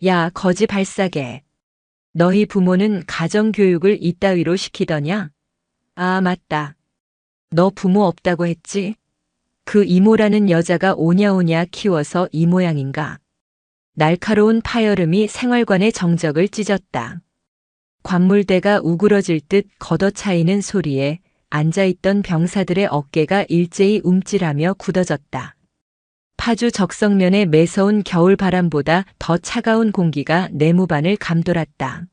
야, 거지 발사개. 너희 부모는 가정교육을 이따위로 시키더냐? 아, 맞다. 너 부모 없다고 했지? 그 이모라는 여자가 오냐오냐 키워서 이 모양인가? 날카로운 파열음이 생활관의 정적을 찢었다. 관물대가 우그러질 듯 걷어차이는 소리에 앉아있던 병사들의 어깨가 일제히 움찔하며 굳어졌다. 파주 적성면의 매서운 겨울 바람보다 더 차가운 공기가 내무반을 감돌았다.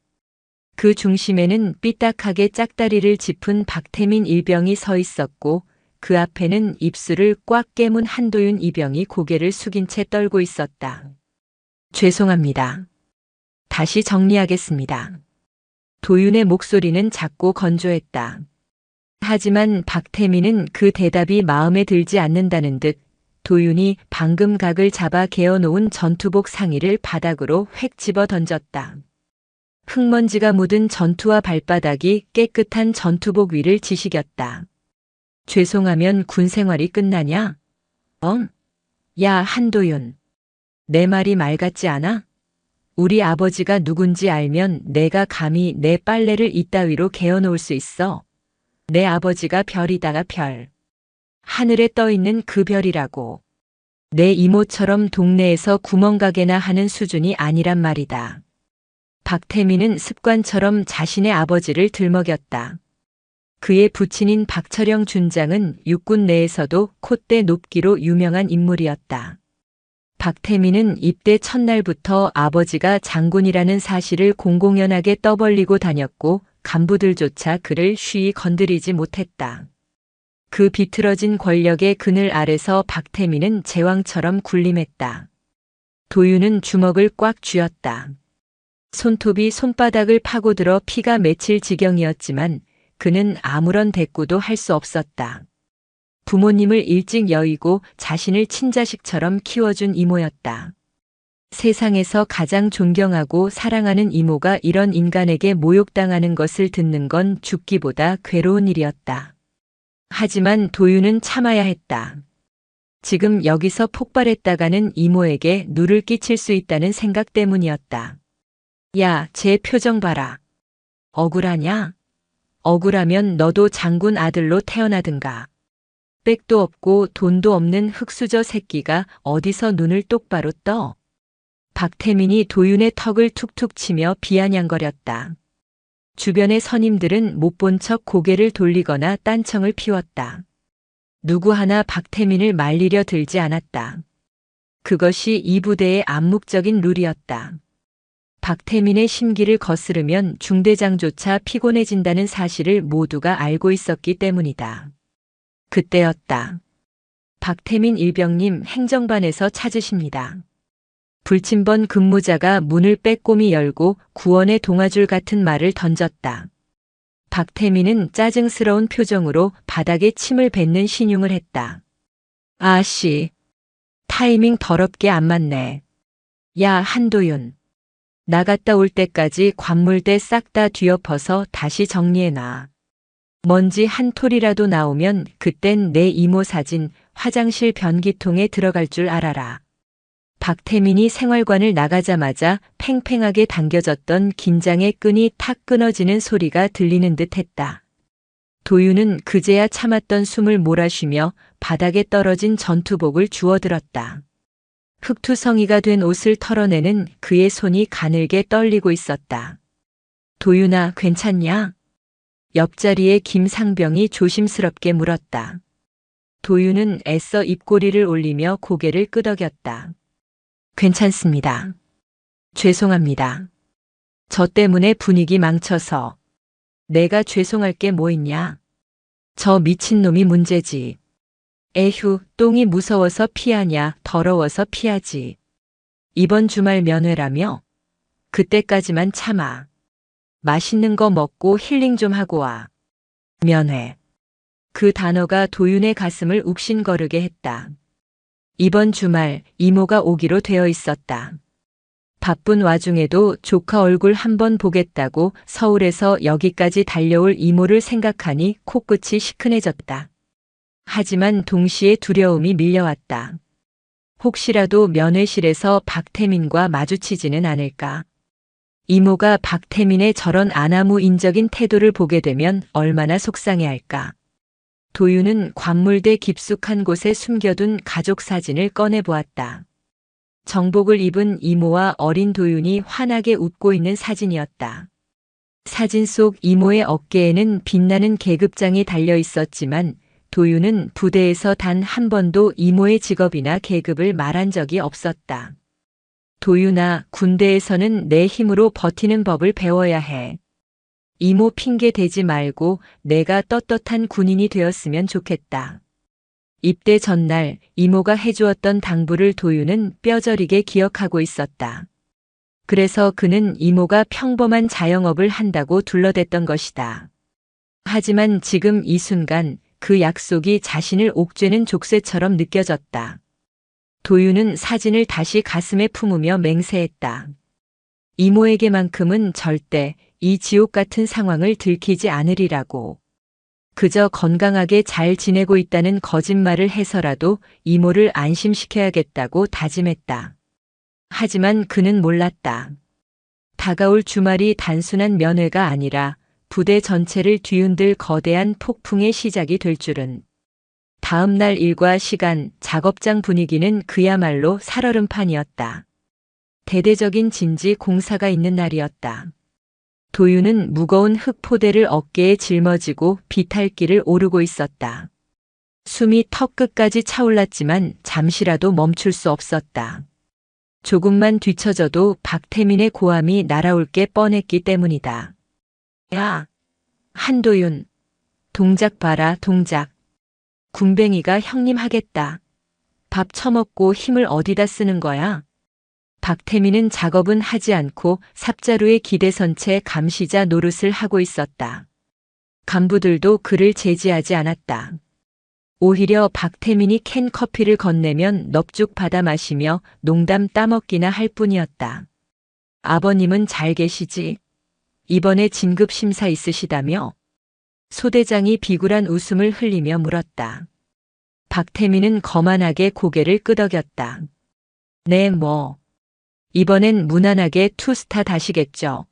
그 중심에는 삐딱하게 짝다리를 짚은 박태민 일병이 서 있었고 그 앞에는 입술을 꽉 깨문 한도윤 이병이 고개를 숙인 채 떨고 있었다. 죄송합니다. 다시 정리하겠습니다. 도윤의 목소리는 작고 건조했다. 하지만 박태민은 그 대답이 마음에 들지 않는다는 듯 도윤이 방금 각을 잡아 개어놓은 전투복 상의를 바닥으로 획 집어 던졌다. 흙먼지가 묻은 전투화 발바닥이 깨끗한 전투복 위를 지시겼다. 죄송하면 군 생활이 끝나냐? 야, 한도윤. 내 말이 말 같지 않아? 우리 아버지가 누군지 알면 내가 감히 내 빨래를 이따위로 개어놓을 수 있어. 내 아버지가 별이다가 별. 하늘에 떠있는 그 별이라고. 내 이모처럼 동네에서 구멍가게나 하는 수준이 아니란 말이다. 박태민은 습관처럼 자신의 아버지를 들먹였다. 그의 부친인 박철영 준장은 육군 내에서도 콧대 높기로 유명한 인물이었다. 박태민은 입대 첫날부터 아버지가 장군이라는 사실을 공공연하게 떠벌리고 다녔고 간부들조차 그를 쉬이 건드리지 못했다. 그 비틀어진 권력의 그늘 아래서 박태민은 제왕처럼 군림했다. 도윤은 주먹을 꽉 쥐었다. 손톱이 손바닥을 파고들어 피가 맺힐 지경이었지만 그는 아무런 대꾸도 할 수 없었다. 부모님을 일찍 여의고 자신을 친자식처럼 키워준 이모였다. 세상에서 가장 존경하고 사랑하는 이모가 이런 인간에게 모욕당하는 것을 듣는 건 죽기보다 괴로운 일이었다. 하지만 도윤은 참아야 했다. 지금 여기서 폭발했다가는 이모에게 누를 끼칠 수 있다는 생각 때문이었다. 야, 제 표정 봐라. 억울하냐? 억울하면 너도 장군 아들로 태어나든가. 백도 없고 돈도 없는 흙수저 새끼가 어디서 눈을 똑바로 떠? 박태민이 도윤의 턱을 툭툭 치며 비아냥거렸다. 주변의 선임들은 못 본 척 고개를 돌리거나 딴청을 피웠다. 누구 하나 박태민을 말리려 들지 않았다. 그것이 이 부대의 암묵적인 룰이었다. 박태민의 심기를 거스르면 중대장조차 피곤해진다는 사실을 모두가 알고 있었기 때문이다. 그때였다. 박태민 일병님 행정반에서 찾으십니다. 불침번 근무자가 문을 빼꼼히 열고 구원의 동아줄 같은 말을 던졌다. 박태민은 짜증스러운 표정으로 바닥에 침을 뱉는 신용을 했다. 아씨, 타이밍 더럽게 안 맞네. 야, 한도윤. 나갔다 올 때까지 관물대 싹 다 뒤엎어서 다시 정리해놔. 먼지 한 톨이라도 나오면 그땐 내 이모 사진 화장실 변기통에 들어갈 줄 알아라. 박태민이 생활관을 나가자마자 팽팽하게 당겨졌던 긴장의 끈이 탁 끊어지는 소리가 들리는 듯 했다. 도윤은 그제야 참았던 숨을 몰아쉬며 바닥에 떨어진 전투복을 주워들었다. 흙투성이가 된 옷을 털어내는 그의 손이 가늘게 떨리고 있었다. 도윤아, 괜찮냐? 옆자리에 김상병이 조심스럽게 물었다. 도윤은 애써 입꼬리를 올리며 고개를 끄덕였다. 괜찮습니다. 죄송합니다. 저 때문에 분위기 망쳐서. 내가 죄송할 게 뭐 있냐? 저 미친놈이 문제지. 에휴, 똥이 무서워서 피하냐, 더러워서 피하지. 이번 주말 면회라며? 그때까지만 참아. 맛있는 거 먹고 힐링 좀 하고 와. 면회. 그 단어가 도윤의 가슴을 욱신거리게 했다. 이번 주말 이모가 오기로 되어 있었다. 바쁜 와중에도 조카 얼굴 한번 보겠다고 서울에서 여기까지 달려올 이모를 생각하니 코끝이 시큰해졌다. 하지만 동시에 두려움이 밀려왔다. 혹시라도 면회실에서 박태민과 마주치지는 않을까. 이모가 박태민의 저런 아나무인적인 태도를 보게 되면 얼마나 속상해할까. 도윤은 관물대 깊숙한 곳에 숨겨둔 가족 사진을 꺼내보았다. 정복을 입은 이모와 어린 도윤이 환하게 웃고 있는 사진이었다. 사진 속 이모의 어깨에는 빛나는 계급장이 달려 있었지만 도윤은 부대에서 단 한 번도 이모의 직업이나 계급을 말한 적이 없었다. 도윤아, 군대에서는 내 힘으로 버티는 법을 배워야 해. 이모 핑계 대지 말고 내가 떳떳한 군인이 되었으면 좋겠다. 입대 전날 이모가 해주었던 당부를 도윤은 뼈저리게 기억하고 있었다. 그래서 그는 이모가 평범한 자영업을 한다고 둘러댔던 것이다. 하지만 지금 이 순간 그 약속이 자신을 옥죄는 족쇄처럼 느껴졌다. 도윤은 사진을 다시 가슴에 품으며 맹세했다. 이모에게만큼은 절대 이 지옥 같은 상황을 들키지 않으리라고. 그저 건강하게 잘 지내고 있다는 거짓말을 해서라도 이모를 안심시켜야겠다고 다짐했다. 하지만 그는 몰랐다. 다가올 주말이 단순한 면회가 아니라 부대 전체를 뒤흔들 거대한 폭풍의 시작이 될 줄은. 다음 날 일과 시간, 작업장 분위기는 그야말로 살얼음판이었다. 대대적인 진지 공사가 있는 날이었다. 도윤은 무거운 흙포대를 어깨에 짊어지고 비탈길을 오르고 있었다. 숨이 턱 끝까지 차올랐지만 잠시라도 멈출 수 없었다. 조금만 뒤처져도 박태민의 고함이 날아올 게 뻔했기 때문이다. 야, 한도윤, 동작 봐라, 동작. 군뱅이가 형님 하겠다. 밥 처먹고 힘을 어디다 쓰는 거야? 박태민은 작업은 하지 않고 삽자루에 기대선 채 감시자 노릇을 하고 있었다. 간부들도 그를 제지하지 않았다. 오히려 박태민이 캔 커피를 건네면 넙죽 받아 마시며 농담 따먹기나 할 뿐이었다. 아버님은 잘 계시지? 이번에 진급 심사 있으시다며? 소대장이 비굴한 웃음을 흘리며 물었다. 박태민은 거만하게 고개를 끄덕였다. 네, 뭐. 이번엔 무난하게 투스타 다시겠죠.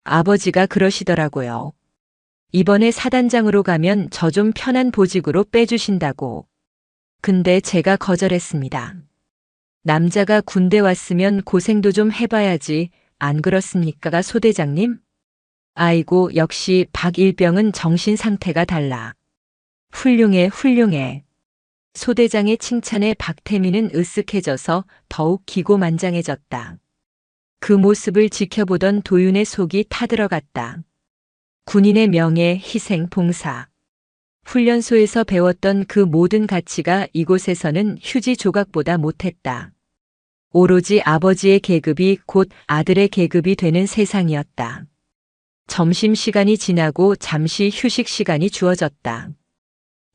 아버지가 그러시더라고요. 이번에 사단장으로 가면 저 좀 편한 보직으로 빼주신다고. 근데 제가 거절했습니다. 남자가 군대 왔으면 고생도 좀 해봐야지, 안 그렇습니까, 소대장님? 아이고, 역시 박일병은 정신 상태가 달라. 훌륭해, 훌륭해. 소대장의 칭찬에 박태민은 으쓱해져서 더욱 기고만장해졌다. 그 모습을 지켜보던 도윤의 속이 타들어갔다. 군인의 명예, 희생, 봉사. 훈련소에서 배웠던 그 모든 가치가 이곳에서는 휴지 조각보다 못했다. 오로지 아버지의 계급이 곧 아들의 계급이 되는 세상이었다. 점심시간이 지나고 잠시 휴식 시간이 주어졌다.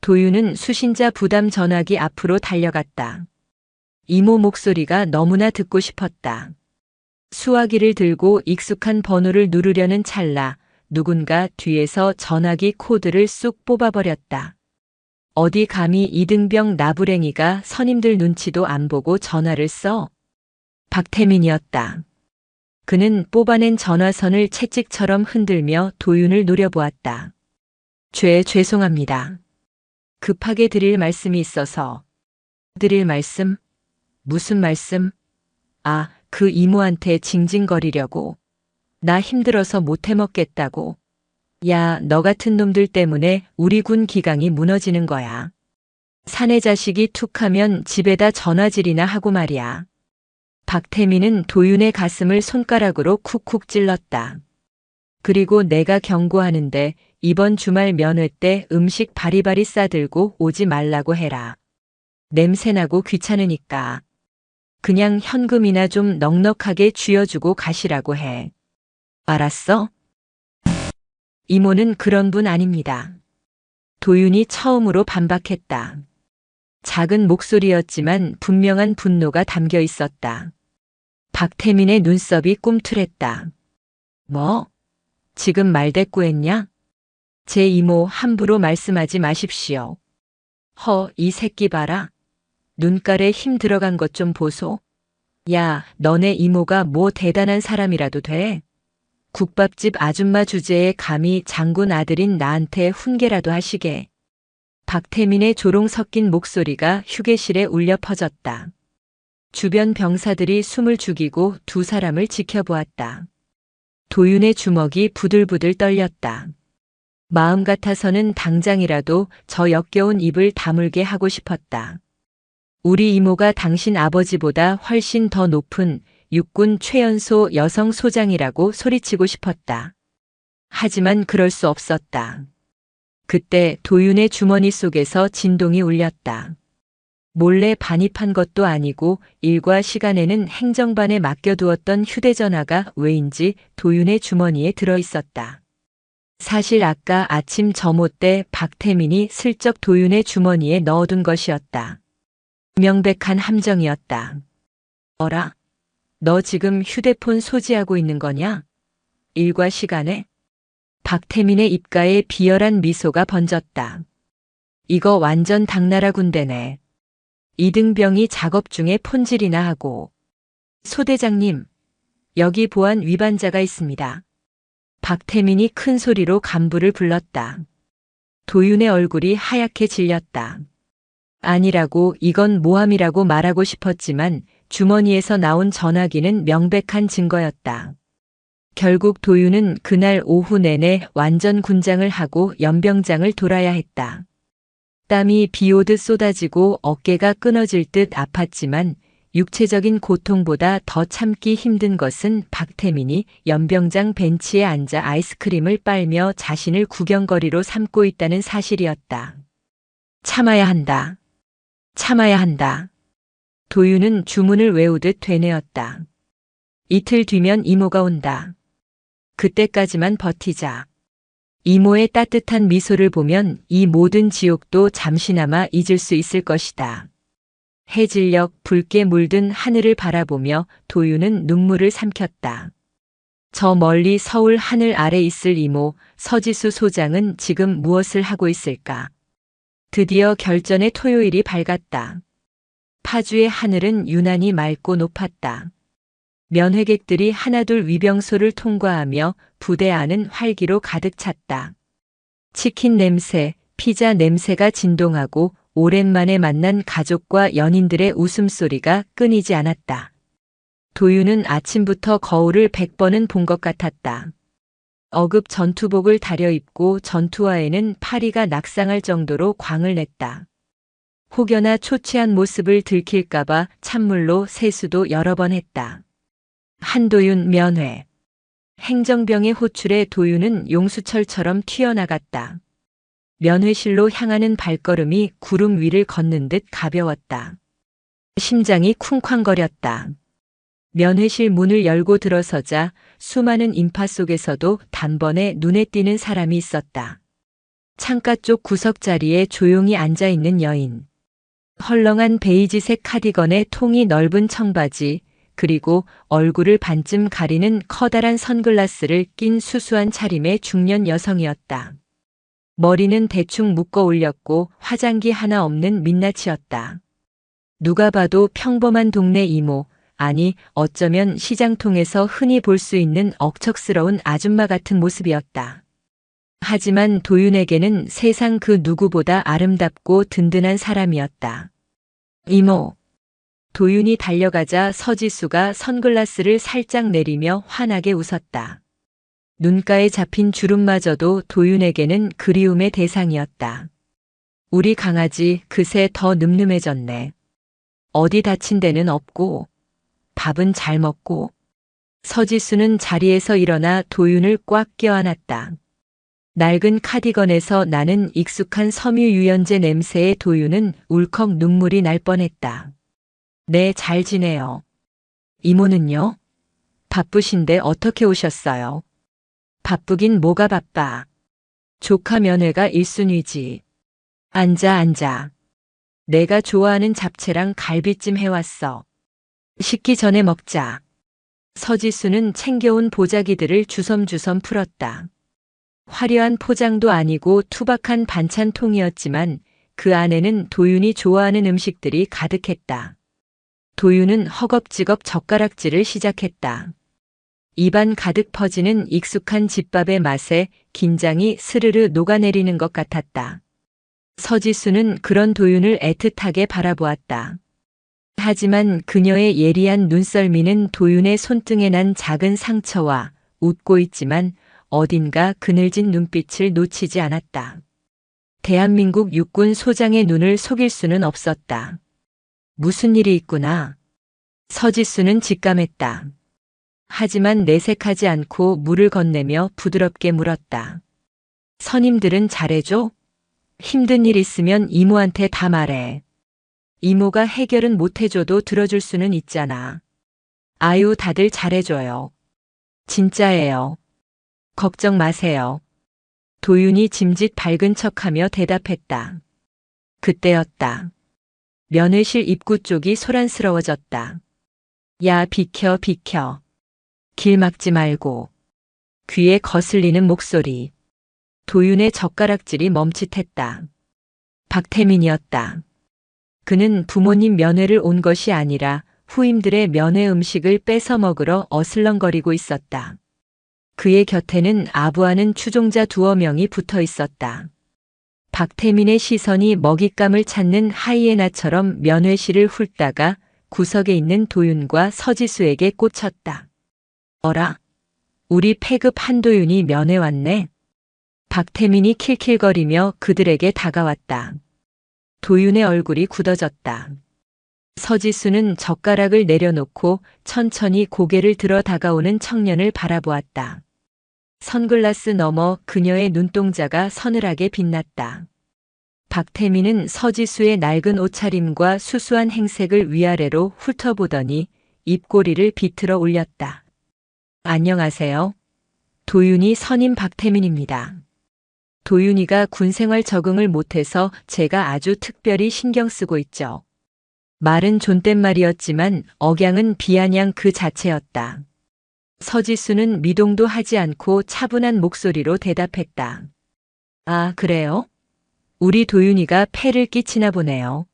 도윤은 수신자 부담 전화기 앞으로 달려갔다. 이모 목소리가 너무나 듣고 싶었다. 수화기를 들고 익숙한 번호를 누르려는 찰나 누군가 뒤에서 전화기 코드를 쑥 뽑아버렸다. 어디 감히 이등병 나부랭이가 선임들 눈치도 안 보고 전화를 써? 박태민이었다. 그는 뽑아낸 전화선을 채찍처럼 흔들며 도윤을 노려보았다. 죄송합니다. 급하게 드릴 말씀이 있어서. 드릴 말씀? 무슨 말씀? 아, 그 이모한테 징징거리려고. 나 힘들어서 못 해먹겠다고. 야, 너 같은 놈들 때문에 우리 군 기강이 무너지는 거야. 사내 자식이 툭하면 집에다 전화질이나 하고 말이야. 박태민은 도윤의 가슴을 손가락으로 쿡쿡 찔렀다. 그리고 내가 경고하는데 이번 주말 면회 때 음식 바리바리 싸들고 오지 말라고 해라. 냄새나고 귀찮으니까. 그냥 현금이나 좀 넉넉하게 쥐어주고 가시라고 해. 알았어? 이모는 그런 분 아닙니다. 도윤이 처음으로 반박했다. 작은 목소리였지만 분명한 분노가 담겨 있었다. 박태민의 눈썹이 꿈틀했다. 뭐? 지금 말대꾸했냐? 제 이모 함부로 말씀하지 마십시오. 이 새끼 봐라. 눈깔에 힘 들어간 것 좀 보소. 야, 너네 이모가 뭐 대단한 사람이라도 돼? 국밥집 아줌마 주제에 감히 장군 아들인 나한테 훈계라도 하시게. 박태민의 조롱 섞인 목소리가 휴게실에 울려 퍼졌다. 주변 병사들이 숨을 죽이고 두 사람을 지켜보았다. 도윤의 주먹이 부들부들 떨렸다. 마음 같아서는 당장이라도 저 역겨운 입을 다물게 하고 싶었다. 우리 이모가 당신 아버지보다 훨씬 더 높은 육군 최연소 여성 소장이라고 소리치고 싶었다. 하지만 그럴 수 없었다. 그때 도윤의 주머니 속에서 진동이 울렸다. 몰래 반입한 것도 아니고 일과 시간에는 행정반에 맡겨두었던 휴대전화가 왜인지 도윤의 주머니에 들어있었다. 사실 아까 아침 점호 때 박태민이 슬쩍 도윤의 주머니에 넣어둔 것이었다. 명백한 함정이었다. 어라? 너 지금 휴대폰 소지하고 있는 거냐? 일과 시간에? 박태민의 입가에 비열한 미소가 번졌다. 이거 완전 당나라 군대네. 이등병이 작업 중에 폰질이나 하고. 소대장님, 여기 보안 위반자가 있습니다. 박태민이 큰 소리로 간부를 불렀다. 도윤의 얼굴이 하얗게 질렸다. 아니라고, 이건 모함이라고 말하고 싶었지만 주머니에서 나온 전화기는 명백한 증거였다. 결국 도윤은 그날 오후 내내 완전 군장을 하고 연병장을 돌아야 했다. 땀이 비오듯 쏟아지고 어깨가 끊어질 듯 아팠지만 육체적인 고통보다 더 참기 힘든 것은 박태민이 연병장 벤치에 앉아 아이스크림을 빨며 자신을 구경거리로 삼고 있다는 사실이었다. 참아야 한다. 참아야 한다. 도윤은 주문을 외우듯 되뇌었다. 이틀 뒤면 이모가 온다. 그때까지만 버티자. 이모의 따뜻한 미소를 보면 이 모든 지옥도 잠시나마 잊을 수 있을 것이다. 해질녘 붉게 물든 하늘을 바라보며 도윤은 눈물을 삼켰다. 저 멀리 서울 하늘 아래 있을 이모 서지수 소장은 지금 무엇을 하고 있을까? 드디어 결전의 토요일이 밝았다. 파주의 하늘은 유난히 맑고 높았다. 면회객들이 하나둘 위병소를 통과하며 부대 안은 활기로 가득 찼다. 치킨 냄새, 피자 냄새가 진동하고 오랜만에 만난 가족과 연인들의 웃음소리가 끊이지 않았다. 도윤은 아침부터 거울을 100번은 본 것 같았다. 어급 전투복을 다려입고 전투화에는 파리가 낙상할 정도로 광을 냈다. 혹여나 초췌한 모습을 들킬까봐 찬물로 세수도 여러 번 했다. 한도윤 면회. 행정병의 호출에 도윤은 용수철처럼 튀어나갔다. 면회실로 향하는 발걸음이 구름 위를 걷는 듯 가벼웠다. 심장이 쿵쾅거렸다. 면회실 문을 열고 들어서자 수많은 인파 속에서도 단번에 눈에 띄는 사람이 있었다. 창가 쪽 구석 자리에 조용히 앉아 있는 여인. 헐렁한 베이지색 카디건에 통이 넓은 청바지, 그리고 얼굴을 반쯤 가리는 커다란 선글라스를 낀 수수한 차림의 중년 여성이었다. 머리는 대충 묶어 올렸고 화장기 하나 없는 민낯이었다. 누가 봐도 평범한 동네 이모, 아니 어쩌면 시장통에서 흔히 볼 수 있는 억척스러운 아줌마 같은 모습이었다. 하지만 도윤에게는 세상 그 누구보다 아름답고 든든한 사람이었다. 이모. 도윤이 달려가자 서지수가 선글라스를 살짝 내리며 환하게 웃었다. 눈가에 잡힌 주름마저도 도윤에게는 그리움의 대상이었다. 우리 강아지 그새 더 늠름해졌네. 어디 다친 데는 없고 밥은 잘 먹고. 서지수는 자리에서 일어나 도윤을 꽉 껴안았다. 낡은 카디건에서 나는 익숙한 섬유유연제 냄새에 도윤은 울컥 눈물이 날 뻔했다. 네, 잘 지내요. 이모는요? 바쁘신데 어떻게 오셨어요? 바쁘긴 뭐가 바빠. 조카 면회가 1순위지. 앉아. 내가 좋아하는 잡채랑 갈비찜 해왔어. 식기 전에 먹자. 서지수는 챙겨온 보자기들을 주섬주섬 풀었다. 화려한 포장도 아니고 투박한 반찬통이었지만 그 안에는 도윤이 좋아하는 음식들이 가득했다. 도윤은 허겁지겁 젓가락질을 시작했다. 입안 가득 퍼지는 익숙한 집밥의 맛에 긴장이 스르르 녹아내리는 것 같았다. 서지수는 그런 도윤을 애틋하게 바라보았다. 하지만 그녀의 예리한 눈썰미는 도윤의 손등에 난 작은 상처와 웃고 있지만 어딘가 그늘진 눈빛을 놓치지 않았다. 대한민국 육군 소장의 눈을 속일 수는 없었다. 무슨 일이 있구나. 서지수는 직감했다. 하지만 내색하지 않고 물을 건네며 부드럽게 물었다. 선임들은 잘해줘? 힘든 일 있으면 이모한테 다 말해. 이모가 해결은 못해줘도 들어줄 수는 있잖아. 아유, 다들 잘해줘요. 진짜예요. 걱정 마세요. 도윤이 짐짓 밝은 척하며 대답했다. 그때였다. 면회실 입구 쪽이 소란스러워졌다. 야, 비켜, 비켜. 길 막지 말고. 귀에 거슬리는 목소리. 도윤의 젓가락질이 멈칫했다. 박태민이었다. 그는 부모님 면회를 온 것이 아니라 후임들의 면회 음식을 뺏어 먹으러 어슬렁거리고 있었다. 그의 곁에는 아부하는 추종자 두어 명이 붙어 있었다. 박태민의 시선이 먹잇감을 찾는 하이에나처럼 면회실을 훑다가 구석에 있는 도윤과 서지수에게 꽂혔다. 어라? 우리 패급 한도윤이 면회 왔네? 박태민이 킬킬거리며 그들에게 다가왔다. 도윤의 얼굴이 굳어졌다. 서지수는 젓가락을 내려놓고 천천히 고개를 들어 다가오는 청년을 바라보았다. 선글라스 너머 그녀의 눈동자가 서늘하게 빛났다. 박태민은 서지수의 낡은 옷차림과 수수한 행색을 위아래로 훑어보더니 입꼬리를 비틀어 올렸다. 안녕하세요. 도윤이 선임 박태민입니다. 도윤이가 군생활 적응을 못해서 제가 아주 특별히 신경 쓰고 있죠. 말은 존댓말이었지만 억양은 비아냥 그 자체였다. 서지수는 미동도 하지 않고 차분한 목소리로 대답했다. 아, 그래요? 우리 도윤이가 폐를 끼치나 보네요.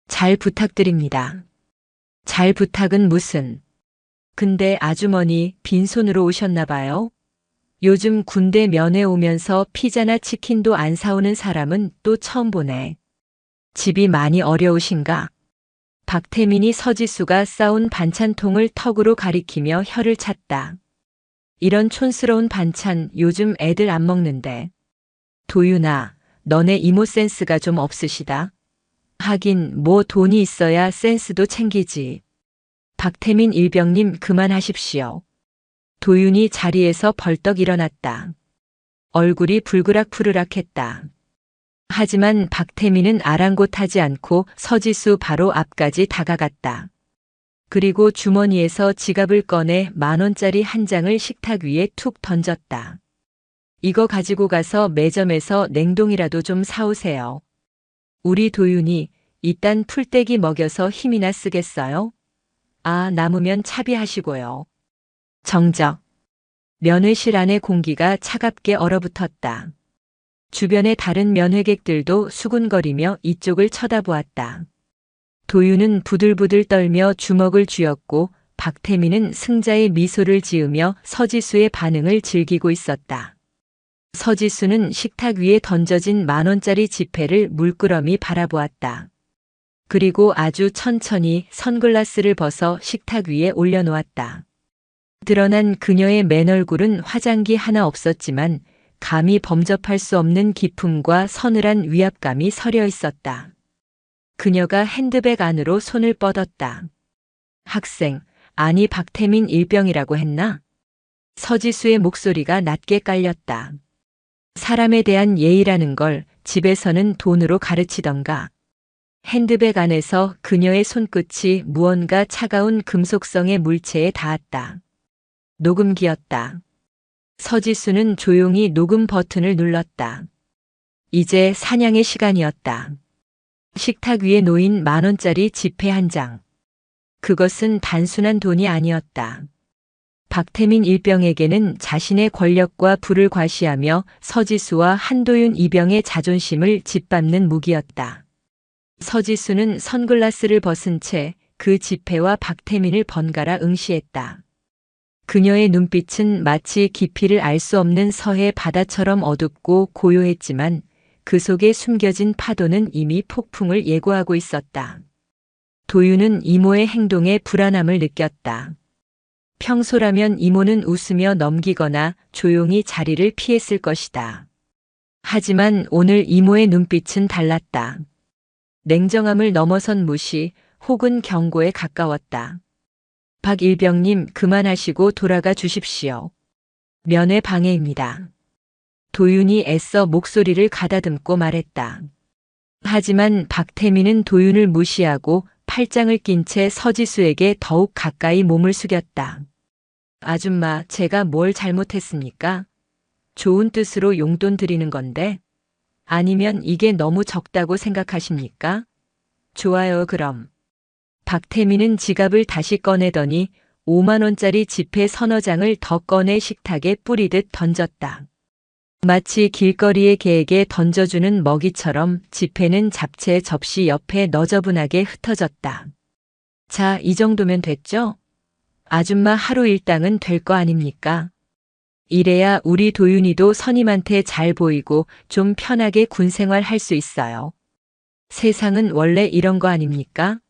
잘 부탁드립니다. 잘 부탁은 무슨. 근데 아주머니 빈손으로 오셨나 봐요? 요즘 군대 면회 오면서 피자나 치킨도 안 사오는 사람은 또 처음 보네. 집이 많이 어려우신가? 박태민이 서지수가 싸온 반찬통을 턱으로 가리키며 혀를 찼다. 이런 촌스러운 반찬 요즘 애들 안 먹는데. 도윤아, 너네 이모 센스가 좀 없으시다. 하긴 뭐 돈이 있어야 센스도 챙기지. 박태민 일병님 그만하십시오. 도윤이 자리에서 벌떡 일어났다. 얼굴이 불그락푸르락했다. 하지만 박태민은 아랑곳하지 않고 서지수 바로 앞까지 다가갔다. 그리고 주머니에서 지갑을 꺼내 10,000원짜리 한 장을 식탁 위에 툭 던졌다. 이거 가지고 가서 매점에서 냉동이라도 좀 사오세요. 우리 도윤이 이딴 풀떼기 먹여서 힘이나 쓰겠어요? 아, 남으면 차비하시고요. 정적. 면회실 안의 공기가 차갑게 얼어붙었다. 주변의 다른 면회객들도 수군거리며 이쪽을 쳐다보았다. 도윤은 부들부들 떨며 주먹을 쥐었고 박태민은 승자의 미소를 지으며 서지수의 반응을 즐기고 있었다. 서지수는 식탁 위에 던져진 10,000원짜리 지폐를 물끄러미 바라보았다. 그리고 아주 천천히 선글라스를 벗어 식탁 위에 올려놓았다. 드러난 그녀의 맨 얼굴은 화장기 하나 없었지만 감히 범접할 수 없는 기품과 서늘한 위압감이 서려 있었다. 그녀가 핸드백 안으로 손을 뻗었다. 학생, 아니 박태민 일병이라고 했나? 서지수의 목소리가 낮게 깔렸다. 사람에 대한 예의라는 걸 집에서는 돈으로 가르치던가. 핸드백 안에서 그녀의 손끝이 무언가 차가운 금속성의 물체에 닿았다. 녹음기였다. 서지수는 조용히 녹음 버튼을 눌렀다. 이제 사냥의 시간이었다. 식탁 위에 놓인 10,000원짜리 지폐 한 장. 그것은 단순한 돈이 아니었다. 박태민 일병에게는 자신의 권력과 부를 과시하며 서지수와 한도윤 이병의 자존심을 짓밟는 무기였다. 서지수는 선글라스를 벗은 채 그 지폐와 박태민을 번갈아 응시했다. 그녀의 눈빛은 마치 깊이를 알 수 없는 서해 바다처럼 어둡고 고요했지만 그 속에 숨겨진 파도는 이미 폭풍을 예고하고 있었다. 도윤은 이모의 행동에 불안함을 느꼈다. 평소라면 이모는 웃으며 넘기거나 조용히 자리를 피했을 것이다. 하지만 오늘 이모의 눈빛은 달랐다. 냉정함을 넘어선 무시 혹은 경고에 가까웠다. 박 일병님, 그만하시고 돌아가 주십시오. 면회 방해입니다. 도윤이 애써 목소리를 가다듬고 말했다. 하지만 박태민은 도윤을 무시하고 팔짱을 낀 채 서지수에게 더욱 가까이 몸을 숙였다. 아줌마, 제가 뭘 잘못했습니까? 좋은 뜻으로 용돈 드리는 건데. 아니면 이게 너무 적다고 생각하십니까? 좋아요, 그럼. 박태민은 지갑을 다시 꺼내더니 5만 원짜리 지폐 서너 장을 더 꺼내 식탁에 뿌리듯 던졌다. 마치 길거리의 개에게 던져주는 먹이처럼 지폐는 잡채 접시 옆에 너저분하게 흩어졌다. 자, 이 정도면 됐죠? 아줌마 하루 일당은 될 거 아닙니까? 이래야 우리 도윤이도 선임한테 잘 보이고 좀 편하게 군생활 할 수 있어요. 세상은 원래 이런 거 아닙니까?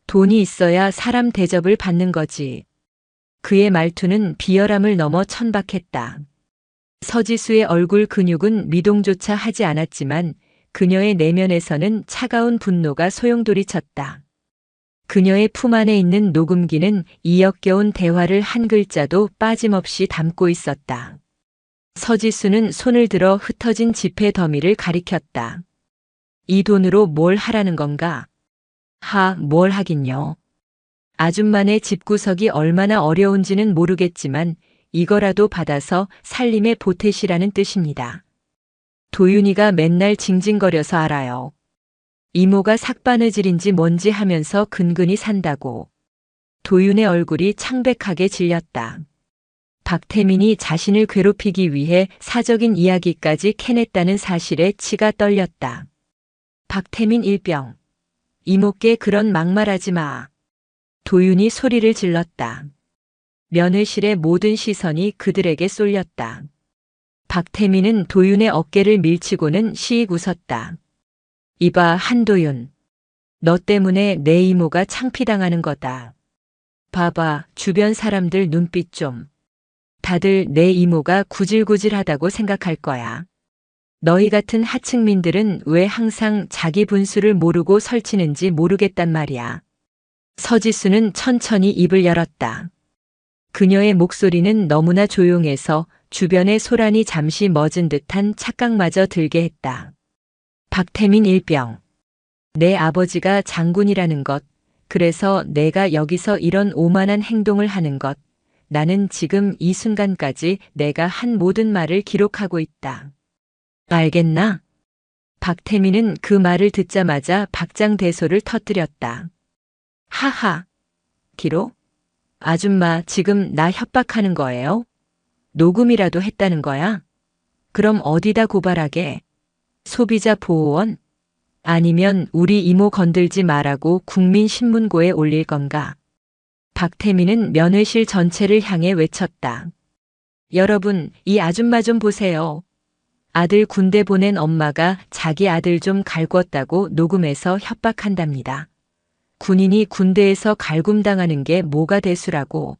돈이 있어야 사람 대접을 받는 거지. 그의 말투는 비열함을 넘어 천박했다. 서지수의 얼굴 근육은 미동조차 하지 않았지만 그녀의 내면에서는 차가운 분노가 소용돌이쳤다. 그녀의 품 안에 있는 녹음기는 이 역겨운 대화를 한 글자도 빠짐없이 담고 있었다. 서지수는 손을 들어 흩어진 지폐 더미를 가리켰다. 이 돈으로 뭘 하라는 건가? 뭘 하긴요. 아줌마네 집구석이 얼마나 어려운지는 모르겠지만 이거라도 받아서 살림에 보태시라는 뜻입니다. 도윤이가 맨날 징징거려서 알아요. 이모가 삭바느질인지 뭔지 하면서 근근히 산다고. 도윤의 얼굴이 창백하게 질렸다. 박태민이 자신을 괴롭히기 위해 사적인 이야기까지 캐냈다는 사실에 치가 떨렸다. 박태민 일병. 이모께 그런 막말하지 마. 도윤이 소리를 질렀다. 면회실의 모든 시선이 그들에게 쏠렸다. 박태민은 도윤의 어깨를 밀치고는 시익 웃었다. 이봐, 한도윤. 너 때문에 내 이모가 창피당하는 거다. 봐봐, 주변 사람들 눈빛 좀. 다들 내 이모가 구질구질하다고 생각할 거야. 너희 같은 하층민들은 왜 항상 자기 분수를 모르고 설치는지 모르겠단 말이야. 서지수는 천천히 입을 열었다. 그녀의 목소리는 너무나 조용해서 주변의 소란이 잠시 멎은 듯한 착각마저 들게 했다. 박태민 일병. 내 아버지가 장군이라는 것, 그래서 내가 여기서 이런 오만한 행동을 하는 것, 나는 지금 이 순간까지 내가 한 모든 말을 기록하고 있다. 알겠나? 박태민은 그 말을 듣자마자 박장대소를 터뜨렸다. 하하. 기록? 아줌마, 지금 나 협박하는 거예요? 녹음이라도 했다는 거야? 그럼 어디다 고발하게? 소비자 보호원? 아니면 우리 이모 건들지 말라고 국민신문고에 올릴 건가? 박태민은 면회실 전체를 향해 외쳤다. 여러분, 이 아줌마 좀 보세요. 아들 군대 보낸 엄마가 자기 아들 좀 갈궜다고 녹음해서 협박한답니다. 군인이 군대에서 갈굼당하는 게 뭐가 대수라고.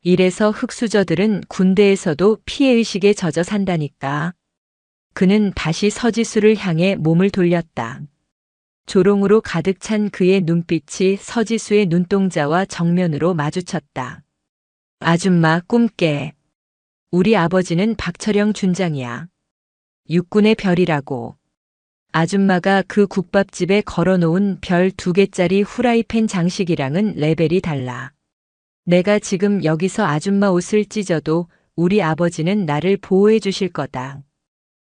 이래서 흑수저들은 군대에서도 피해의식에 젖어 산다니까. 그는 다시 서지수를 향해 몸을 돌렸다. 조롱으로 가득 찬 그의 눈빛이 서지수의 눈동자와 정면으로 마주쳤다. 아줌마, 꿈 깨. 우리 아버지는 박철영 준장이야. 육군의 별이라고. 아줌마가 그 국밥집에 걸어놓은 별 2개짜리 후라이팬 장식이랑은 레벨이 달라. 내가 지금 여기서 아줌마 옷을 찢어도 우리 아버지는 나를 보호해 주실 거다.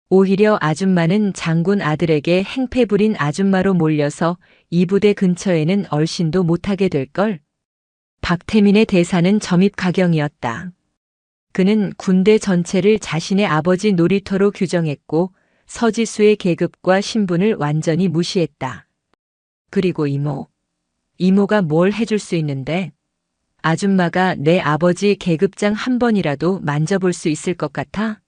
오히려 아줌마는 장군 아들에게 행패 부린 아줌마로 몰려서 이 부대 근처에는 얼씬도 못하게 될걸. 박태민의 대사는 점입가경이었다. 그는 군대 전체를 자신의 아버지 놀이터로 규정했고 서지수의 계급과 신분을 완전히 무시했다. 그리고 이모가 뭘 해줄 수 있는데? 아줌마가 내 아버지 계급장 한 번이라도 만져볼 수 있을 것 같아?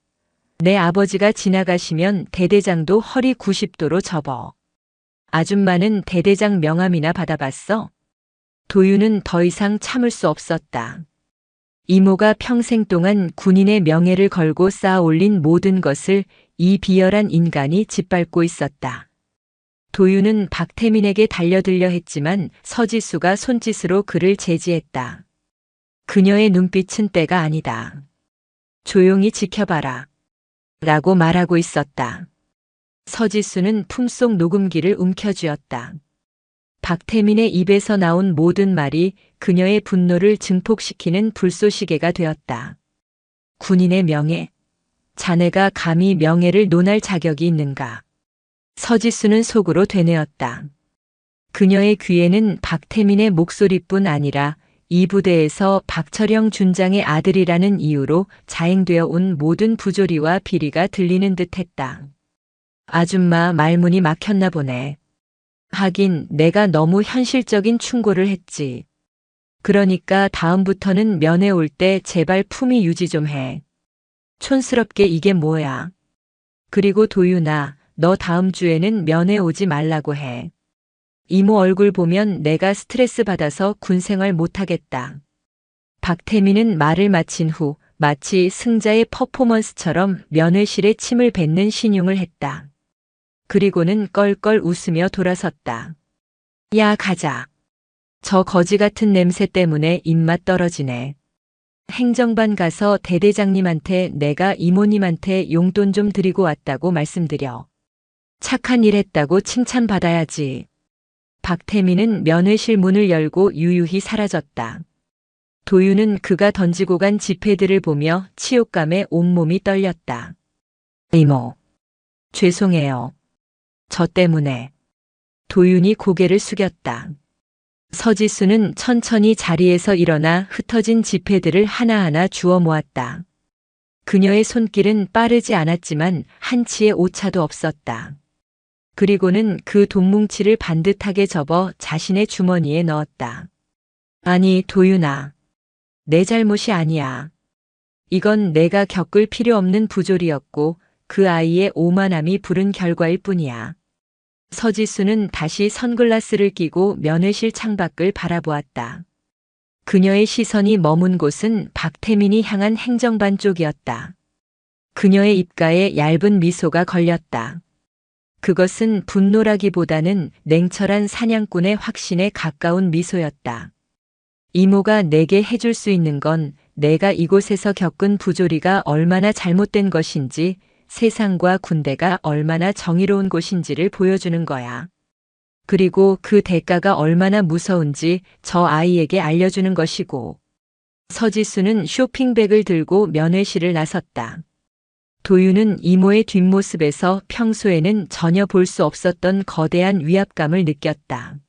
내 아버지가 지나가시면 대대장도 허리 90도로 접어. 아줌마는 대대장 명함이나 받아봤어? 도윤은 더 이상 참을 수 없었다. 이모가 평생 동안 군인의 명예를 걸고 쌓아올린 모든 것을 이 비열한 인간이 짓밟고 있었다. 도윤은 박태민에게 달려들려 했지만 서지수가 손짓으로 그를 제지했다. 그녀의 눈빛은 때가 아니다. 조용히 지켜봐라. 라고 말하고 있었다. 서지수는 품속 녹음기를 움켜쥐었다. 박태민의 입에서 나온 모든 말이 그녀의 분노를 증폭시키는 불쏘시개가 되었다. 군인의 명예. 자네가 감히 명예를 논할 자격이 있는가? 서지수는 속으로 되뇌었다. 그녀의 귀에는 박태민의 목소리뿐 아니라 이 부대에서 박철영 준장의 아들이라는 이유로 자행되어 온 모든 부조리와 비리가 들리는 듯했다. 아줌마 말문이 막혔나 보네. 하긴 내가 너무 현실적인 충고를 했지. 그러니까 다음부터는 면회 올 때 제발 품위 유지 좀 해. 촌스럽게 이게 뭐야. 그리고 도윤아, 너 다음 주에는 면회 오지 말라고 해. 이모 얼굴 보면 내가 스트레스 받아서 군 생활 못하겠다. 박태민은 말을 마친 후 마치 승자의 퍼포먼스처럼 면회실에 침을 뱉는 신용을 했다. 그리고는 껄껄 웃으며 돌아섰다. 야, 가자. 저 거지 같은 냄새 때문에 입맛 떨어지네. 행정반 가서 대대장님한테 내가 이모님한테 용돈 좀 드리고 왔다고 말씀드려. 착한 일 했다고 칭찬받아야지. 박태민은 면회실 문을 열고 유유히 사라졌다. 도윤은 그가 던지고 간 지폐들을 보며 치욕감에 온몸이 떨렸다. 이모. 죄송해요. 저 때문에. 도윤이 고개를 숙였다. 서지수는 천천히 자리에서 일어나 흩어진 지폐들을 하나하나 주워 모았다. 그녀의 손길은 빠르지 않았지만 한치의 오차도 없었다. 그리고는 그 돈뭉치를 반듯하게 접어 자신의 주머니에 넣었다. 아니, 도윤아. 내 잘못이 아니야. 이건 내가 겪을 필요 없는 부조리였고 그 아이의 오만함이 부른 결과일 뿐이야. 서지수는 다시 선글라스를 끼고 면회실 창밖을 바라보았다. 그녀의 시선이 머문 곳은 박태민이 향한 행정반 쪽이었다. 그녀의 입가에 얇은 미소가 걸렸다. 그것은 분노라기보다는 냉철한 사냥꾼의 확신에 가까운 미소였다. 이모가 내게 해줄 수 있는 건 내가 이곳에서 겪은 부조리가 얼마나 잘못된 것인지, 세상과 군대가 얼마나 정의로운 곳인지를 보여주는 거야. 그리고 그 대가가 얼마나 무서운지 저 아이에게 알려주는 것이고. 서지수는 쇼핑백을 들고 면회실을 나섰다. 도윤은 이모의 뒷모습에서 평소에는 전혀 볼 수 없었던 거대한 위압감을 느꼈다.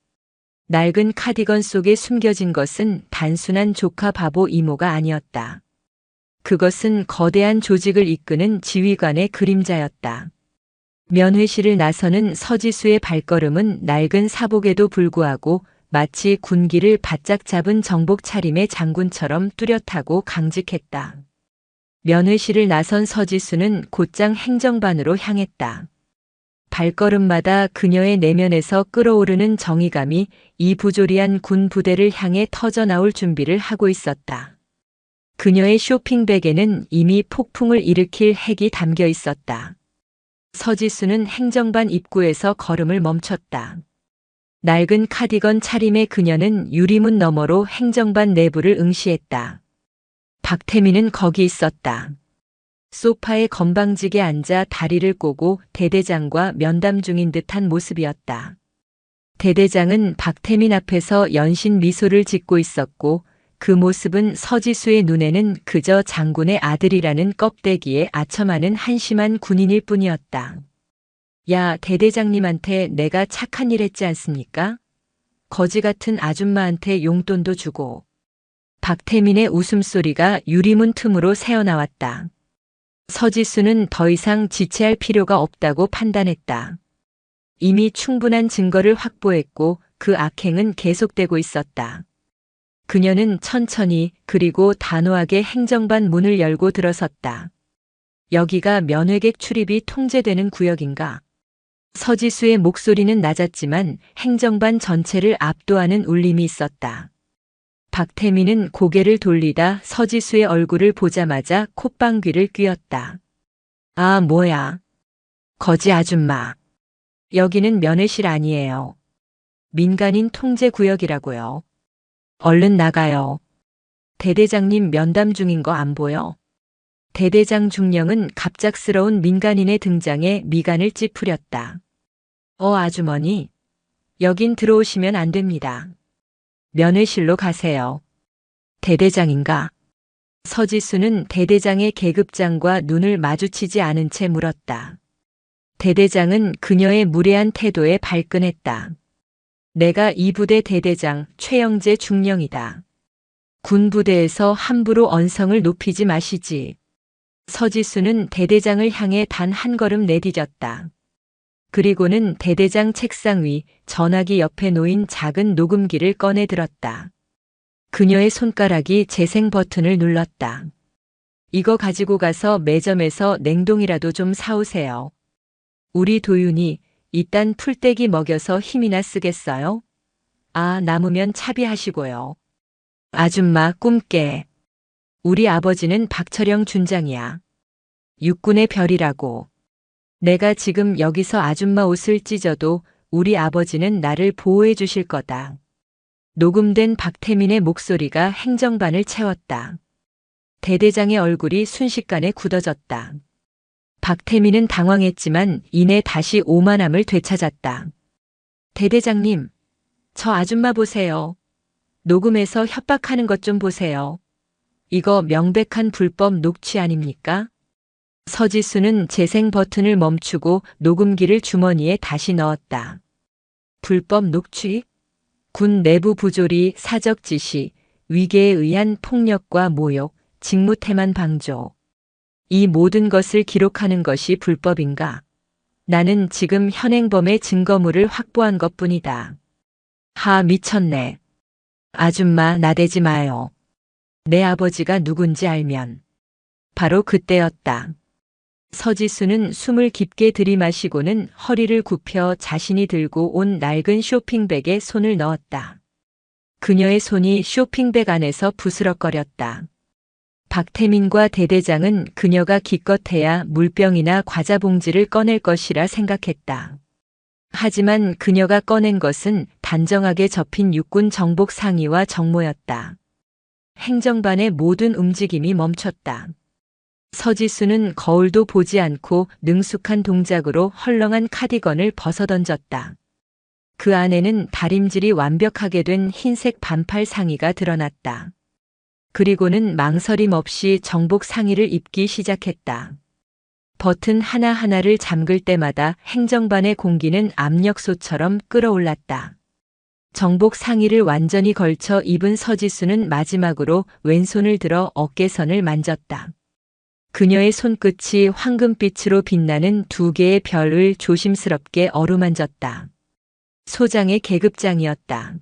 낡은 카디건 속에 숨겨진 것은 단순한 조카 바보 이모가 아니었다. 그것은 거대한 조직을 이끄는 지휘관의 그림자였다. 면회실을 나서는 서지수의 발걸음은 낡은 사복에도 불구하고 마치 군기를 바짝 잡은 정복 차림의 장군처럼 뚜렷하고 강직했다. 면회실을 나선 서지수는 곧장 행정반으로 향했다. 발걸음마다 그녀의 내면에서 끓어오르는 정의감이 이 부조리한 군 부대를 향해 터져나올 준비를 하고 있었다. 그녀의 쇼핑백에는 이미 폭풍을 일으킬 핵이 담겨 있었다. 서지수는 행정반 입구에서 걸음을 멈췄다. 낡은 카디건 차림의 그녀는 유리문 너머로 행정반 내부를 응시했다. 박태민은 거기 있었다. 소파에 건방지게 앉아 다리를 꼬고 대대장과 면담 중인 듯한 모습이었다. 대대장은 박태민 앞에서 연신 미소를 짓고 있었고 그 모습은 서지수의 눈에는 그저 장군의 아들이라는 껍데기에 아첨하는 한심한 군인일 뿐이었다. 야, 대대장님한테 내가 착한 일 했지 않습니까? 거지 같은 아줌마한테 용돈도 주고. 박태민의 웃음소리가 유리문 틈으로 새어나왔다. 서지수는 더 이상 지체할 필요가 없다고 판단했다. 이미 충분한 증거를 확보했고 그 악행은 계속되고 있었다. 그녀는 천천히 그리고 단호하게 행정반 문을 열고 들어섰다. 여기가 면회객 출입이 통제되는 구역인가? 서지수의 목소리는 낮았지만 행정반 전체를 압도하는 울림이 있었다. 박태민은 고개를 돌리다 서지수의 얼굴을 보자마자 콧방귀를 뀌었다. 아, 뭐야. 거지 아줌마. 여기는 면회실 아니에요. 민간인 통제 구역이라고요. 얼른 나가요. 대대장님 면담 중인 거 안 보여? 대대장 중령은 갑작스러운 민간인의 등장에 미간을 찌푸렸다. 아주머니. 여긴 들어오시면 안 됩니다. 면회실로 가세요. 대대장인가? 서지수는 대대장의 계급장과 눈을 마주치지 않은 채 물었다. 대대장은 그녀의 무례한 태도에 발끈했다. 내가 이 부대 대대장 최영재 중령이다. 군부대에서 함부로 언성을 높이지 마시지. 서지수는 대대장을 향해 단 한 걸음 내디뎠다. 그리고는 대대장 책상 위 전화기 옆에 놓인 작은 녹음기를 꺼내 들었다. 그녀의 손가락이 재생 버튼을 눌렀다. 이거 가지고 가서 매점에서 냉동이라도 좀 사오세요. 우리 도윤이 이딴 풀떼기 먹여서 힘이나 쓰겠어요? 아, 남으면 차비하시고요. 아줌마 꿈깨. 우리 아버지는 박철영 준장이야. 육군의 별이라고. 내가 지금 여기서 아줌마 옷을 찢어도 우리 아버지는 나를 보호해 주실 거다. 녹음된 박태민의 목소리가 행정반을 채웠다. 대대장의 얼굴이 순식간에 굳어졌다. 박태민은 당황했지만 이내 다시 오만함을 되찾았다. 대대장님, 저 아줌마 보세요. 녹음해서 협박하는 것 좀 보세요. 이거 명백한 불법 녹취 아닙니까? 서지수는 재생 버튼을 멈추고 녹음기를 주머니에 다시 넣었다. 불법 녹취? 군 내부 부조리, 사적 지시, 위계에 의한 폭력과 모욕, 직무태만 방조. 이 모든 것을 기록하는 것이 불법인가? 나는 지금 현행범의 증거물을 확보한 것뿐이다. 하, 미쳤네. 아줌마 나대지 마요. 내 아버지가 누군지 알면. 바로 그때였다. 서지수는 숨을 깊게 들이마시고는 허리를 굽혀 자신이 들고 온 낡은 쇼핑백에 손을 넣었다. 그녀의 손이 쇼핑백 안에서 부스럭거렸다. 박태민과 대대장은 그녀가 기껏해야 물병이나 과자 봉지를 꺼낼 것이라 생각했다. 하지만 그녀가 꺼낸 것은 단정하게 접힌 육군 정복 상의와 정모였다. 행정반의 모든 움직임이 멈췄다. 서지수는 거울도 보지 않고 능숙한 동작으로 헐렁한 카디건을 벗어던졌다. 그 안에는 다림질이 완벽하게 된 흰색 반팔 상의가 드러났다. 그리고는 망설임 없이 정복 상의를 입기 시작했다. 버튼 하나하나를 잠글 때마다 행정반의 공기는 압력소처럼 끌어올랐다. 정복 상의를 완전히 걸쳐 입은 서지수는 마지막으로 왼손을 들어 어깨선을 만졌다. 그녀의 손끝이 황금빛으로 빛나는 두 개의 별을 조심스럽게 어루만졌다. 소장의 계급장이었다.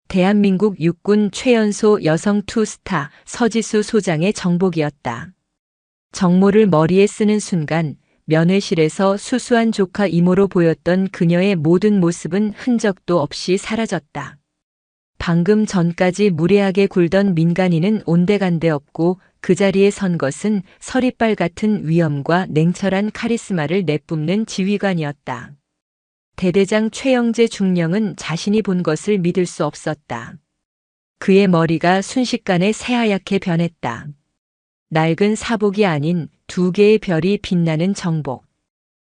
대한민국 육군 최연소 여성 투스타 서지수 소장의 정복이었다. 정모를 머리에 쓰는 순간 면회실에서 수수한 조카 이모로 보였던 그녀의 모든 모습은 흔적도 없이 사라졌다. 방금 전까지 무례하게 굴던 민간인은 온데간데 없고 그 자리에 선 것은 서리빨 같은 위엄과 냉철한 카리스마를 내뿜는 지휘관이었다. 대대장 최영재 중령은 자신이 본 것을 믿을 수 없었다. 그의 머리가 순식간에 새하얗게 변했다. 낡은 사복이 아닌 두 개의 별이 빛나는 정복.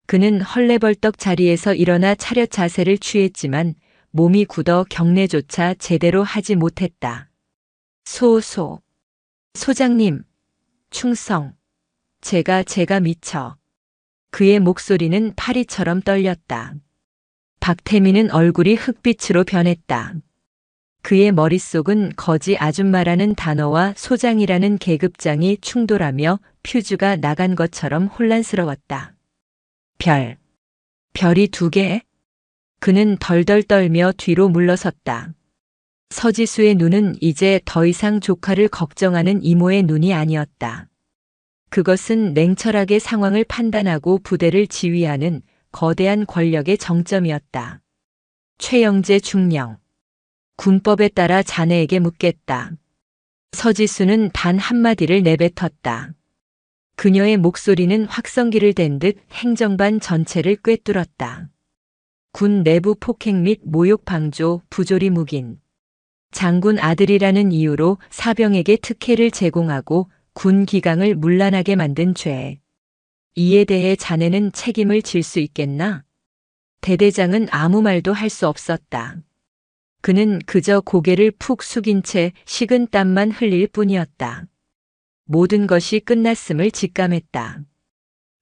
그는 헐레벌떡 자리에서 일어나 차렷 자세를 취했지만 몸이 굳어 경례조차 제대로 하지 못했다. 소장님, 충성. 제가 미쳐. 그의 목소리는 파리처럼 떨렸다. 박태민은 얼굴이 흑빛으로 변했다. 그의 머릿속은 거지 아줌마라는 단어와 소장이라는 계급장이 충돌하며 퓨즈가 나간 것처럼 혼란스러웠다. 별이 2개? 그는 덜덜 떨며 뒤로 물러섰다. 서지수의 눈은 이제 더 이상 조카를 걱정하는 이모의 눈이 아니었다. 그것은 냉철하게 상황을 판단하고 부대를 지휘하는 거대한 권력의 정점이었다. 최영재 중령. 군법에 따라 자네에게 묻겠다. 서지수는 단 한마디를 내뱉었다. 그녀의 목소리는 확성기를 댄 듯 행정반 전체를 꿰뚫었다. 군 내부 폭행 및 모욕 방조, 부조리 묵인. 장군 아들이라는 이유로 사병에게 특혜를 제공하고 군 기강을 문란하게 만든 죄. 이에 대해 자네는 책임을 질 수 있겠나? 대대장은 아무 말도 할 수 없었다. 그는 그저 고개를 푹 숙인 채 식은 땀만 흘릴 뿐이었다. 모든 것이 끝났음을 직감했다.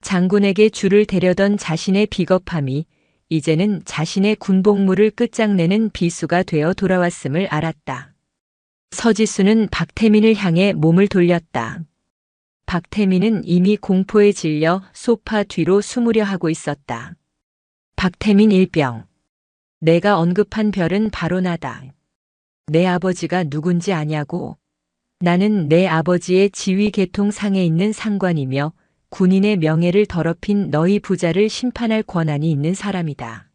장군에게 줄을 대려던 자신의 비겁함이 이제는 자신의 군복무를 끝장내는 비수가 되어 돌아왔음을 알았다. 서지수는 박태민을 향해 몸을 돌렸다. 박태민은 이미 공포에 질려 소파 뒤로 숨으려 하고 있었다. 박태민 일병. 내가 언급한 별은 바로 나다. 내 아버지가 누군지 아냐고. 나는 내 아버지의 지휘 계통상에 있는 상관이며 군인의 명예를 더럽힌 너희 부자를 심판할 권한이 있는 사람이다.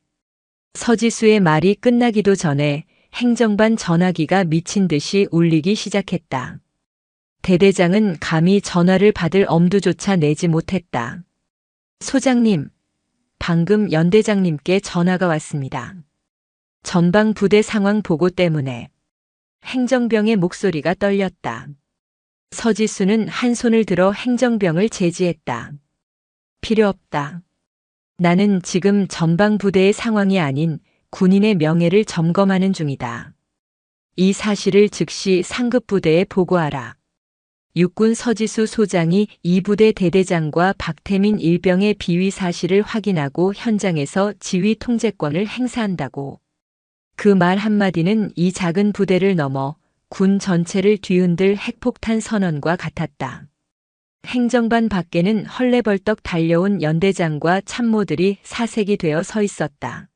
서지수의 말이 끝나기도 전에 행정반 전화기가 미친 듯이 울리기 시작했다. 대대장은 감히 전화를 받을 엄두조차 내지 못했다. 소장님, 방금 연대장님께 전화가 왔습니다. 전방 부대 상황 보고 때문에. 행정병의 목소리가 떨렸다. 서지수는 한 손을 들어 행정병을 제지했다. 필요 없다. 나는 지금 전방 부대의 상황이 아닌 군인의 명예를 점검하는 중이다. 이 사실을 즉시 상급 부대에 보고하라. 육군 서지수 소장이 이 부대 대대장과 박태민 일병의 비위 사실을 확인하고 현장에서 지휘 통제권을 행사한다고. 그 말 한마디는 이 작은 부대를 넘어 군 전체를 뒤흔들 핵폭탄 선언과 같았다. 행정반 밖에는 헐레벌떡 달려온 연대장과 참모들이 사색이 되어 서 있었다.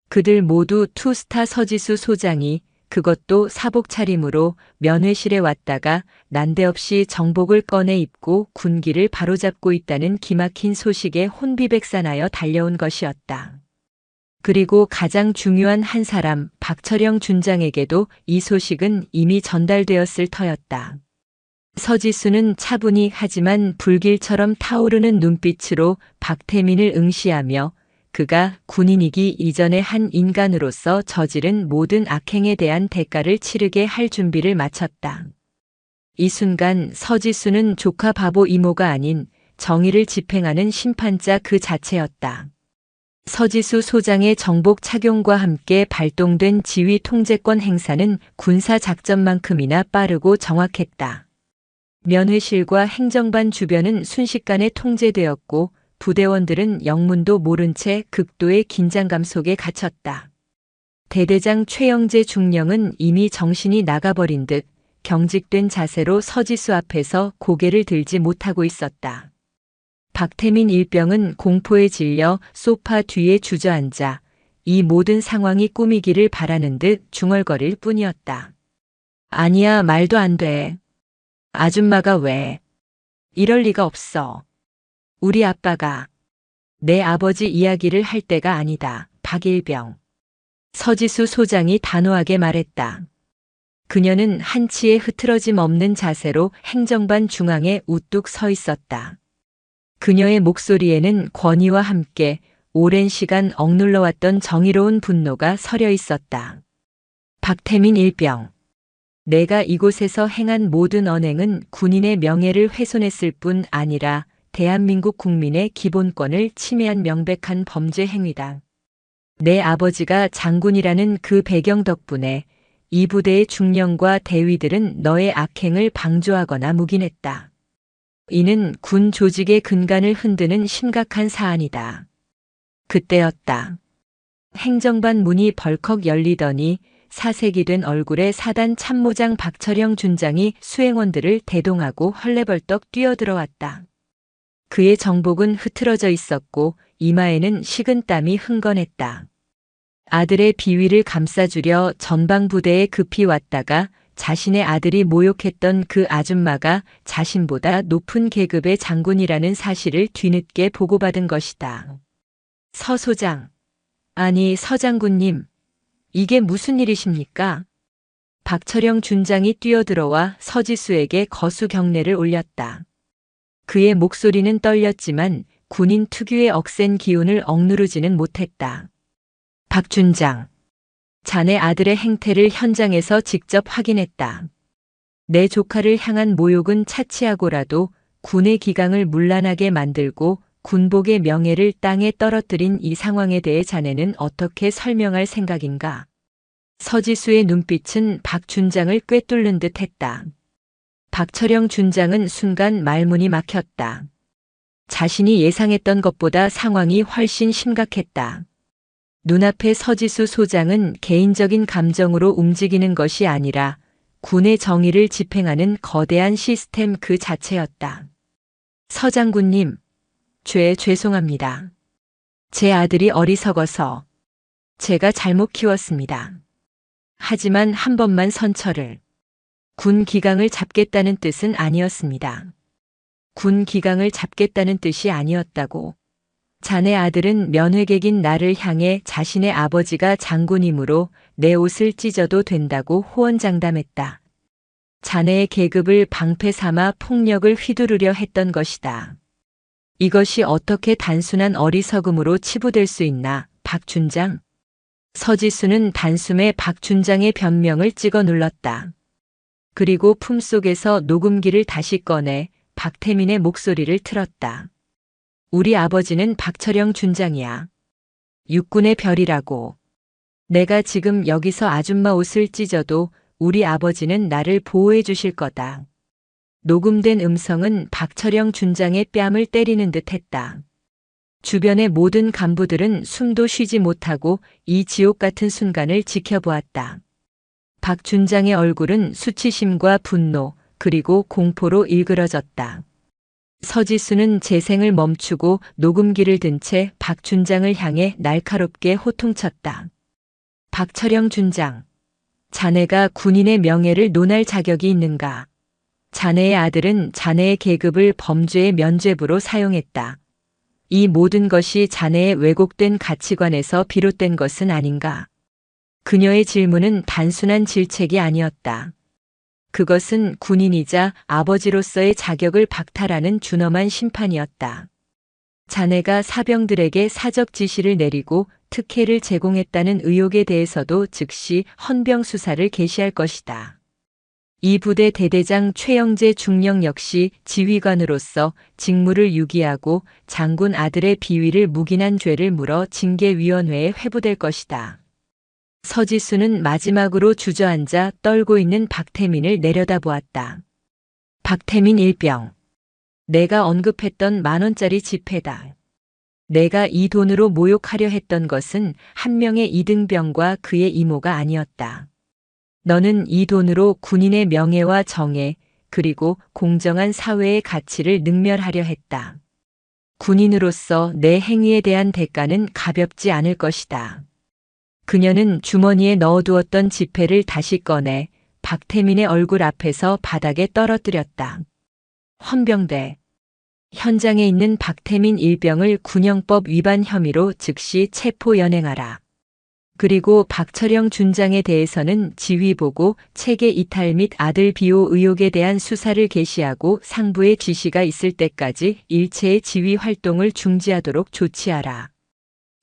그들 모두 투스타 서지수 소장이 그것도 사복 차림으로 면회실에 왔다가 난데없이 정복을 꺼내 입고 군기를 바로잡고 있다는 기막힌 소식에 혼비백산하여 달려온 것이었다. 그리고 가장 중요한 한 사람 박철영 준장에게도 이 소식은 이미 전달되었을 터였다. 서지수는 차분히 하지만 불길처럼 타오르는 눈빛으로 박태민을 응시하며 그가 군인이기 이전의 한 인간으로서 저지른 모든 악행에 대한 대가를 치르게 할 준비를 마쳤다. 이 순간 서지수는 조카 바보 이모가 아닌 정의를 집행하는 심판자 그 자체였다. 서지수 소장의 정복 착용과 함께 발동된 지휘 통제권 행사는 군사 작전만큼이나 빠르고 정확했다. 면회실과 행정반 주변은 순식간에 통제되었고 부대원들은 영문도 모른 채 극도의 긴장감 속에 갇혔다. 대대장 최영재 중령은 이미 정신이 나가버린 듯 경직된 자세로 서지수 앞에서 고개를 들지 못하고 있었다. 박태민 일병은 공포에 질려 소파 뒤에 주저앉아 이 모든 상황이 꿈이기를 바라는 듯 중얼거릴 뿐이었다. 아니야, 말도 안 돼. 아줌마가 왜? 이럴 리가 없어. 우리 아빠가. 내 아버지 이야기를 할 때가 아니다. 박일병. 서지수 소장이 단호하게 말했다. 그녀는 한치의 흐트러짐 없는 자세로 행정반 중앙에 우뚝 서 있었다. 그녀의 목소리에는 권위와 함께 오랜 시간 억눌러왔던 정의로운 분노가 서려 있었다. 박태민 일병. 내가 이곳에서 행한 모든 언행은 군인의 명예를 훼손했을 뿐 아니라 대한민국 국민의 기본권을 침해한 명백한 범죄 행위다. 내 아버지가 장군이라는 그 배경 덕분에 이 부대의 중령과 대위들은 너의 악행을 방조하거나 묵인했다. 이는 군 조직의 근간을 흔드는 심각한 사안이다. 그때였다. 행정반 문이 벌컥 열리더니 사색이 된 얼굴에 사단 참모장 박철영 준장이 수행원들을 대동하고 헐레벌떡 뛰어들어왔다. 그의 정복은 흐트러져 있었고 이마에는 식은 땀이 흥건했다. 아들의 비위를 감싸주려 전방부대에 급히 왔다가 자신의 아들이 모욕했던 그 아줌마가 자신보다 높은 계급의 장군이라는 사실을 뒤늦게 보고받은 것이다. 서 소장, 아니 서장군님, 이게 무슨 일이십니까? 박철영 준장이 뛰어들어와 서지수에게 거수 경례를 올렸다. 그의 목소리는 떨렸지만 군인 특유의 억센 기운을 억누르지는 못했다. 박 준장, 자네 아들의 행태를 현장에서 직접 확인했다. 내 조카를 향한 모욕은 차치하고라도 군의 기강을 문란하게 만들고 군복의 명예를 땅에 떨어뜨린 이 상황에 대해 자네는 어떻게 설명할 생각인가? 서지수의 눈빛은 박 준장을 꿰뚫는 듯 했다. 박철영 준장은 순간 말문이 막혔다. 자신이 예상했던 것보다 상황이 훨씬 심각했다. 눈앞의 서지수 소장은 개인적인 감정으로 움직이는 것이 아니라 군의 정의를 집행하는 거대한 시스템 그 자체였다. 서장군님, 죄송합니다. 제 아들이 어리석어서 제가 잘못 키웠습니다. 하지만 한 번만 선처를. 군 기강을 잡겠다는 뜻은 아니었습니다. 군 기강을 잡겠다는 뜻이 아니었다고. 자네 아들은 면회객인 나를 향해 자신의 아버지가 장군이므로 내 옷을 찢어도 된다고 호언장담했다. 자네의 계급을 방패 삼아 폭력을 휘두르려 했던 것이다. 이것이 어떻게 단순한 어리석음으로 치부될 수 있나, 박 준장? 서지수는 단숨에 박 준장의 변명을 찍어 눌렀다. 그리고 품속에서 녹음기를 다시 꺼내 박태민의 목소리를 틀었다. 우리 아버지는 박철영 준장이야. 육군의 별이라고. 내가 지금 여기서 아줌마 옷을 찢어도 우리 아버지는 나를 보호해 주실 거다. 녹음된 음성은 박철영 준장의 뺨을 때리는 듯 했다. 주변의 모든 간부들은 숨도 쉬지 못하고 이 지옥 같은 순간을 지켜보았다. 박 준장의 얼굴은 수치심과 분노 그리고 공포로 일그러졌다. 서지수는 재생을 멈추고 녹음기를 든 채 박 준장을 향해 날카롭게 호통쳤다. 박철영 준장, 자네가 군인의 명예를 논할 자격이 있는가? 자네의 아들은 자네의 계급을 범죄의 면죄부로 사용했다. 이 모든 것이 자네의 왜곡된 가치관에서 비롯된 것은 아닌가? 그녀의 질문은 단순한 질책이 아니었다. 그것은 군인이자 아버지로서의 자격을 박탈하는 준엄한 심판이었다. 자네가 사병들에게 사적 지시를 내리고 특혜를 제공했다는 의혹에 대해서도 즉시 헌병 수사를 개시할 것이다. 이 부대 대대장 최영재 중령 역시 지휘관으로서 직무를 유기하고 장군 아들의 비위를 묵인한 죄를 물어 징계위원회에 회부될 것이다. 서지수는 마지막으로 주저앉아 떨고 있는 박태민을 내려다보았다. 박태민 일병. 내가 언급했던 10,000원짜리 지폐다. 내가 이 돈으로 모욕하려 했던 것은 한 명의 이등병과 그의 이모가 아니었다. 너는 이 돈으로 군인의 명예와 정예, 그리고 공정한 사회의 가치를 능멸하려 했다. 군인으로서 내 행위에 대한 대가는 가볍지 않을 것이다. 그녀는 주머니에 넣어두었던 지폐를 다시 꺼내 박태민의 얼굴 앞에서 바닥에 떨어뜨렸다. 헌병대. 현장에 있는 박태민 일병을 군형법 위반 혐의로 즉시 체포 연행하라. 그리고 박철영 준장에 대해서는 지휘보고 체계 이탈 및 아들 비호 의혹에 대한 수사를 개시하고 상부의 지시가 있을 때까지 일체의 지휘 활동을 중지하도록 조치하라.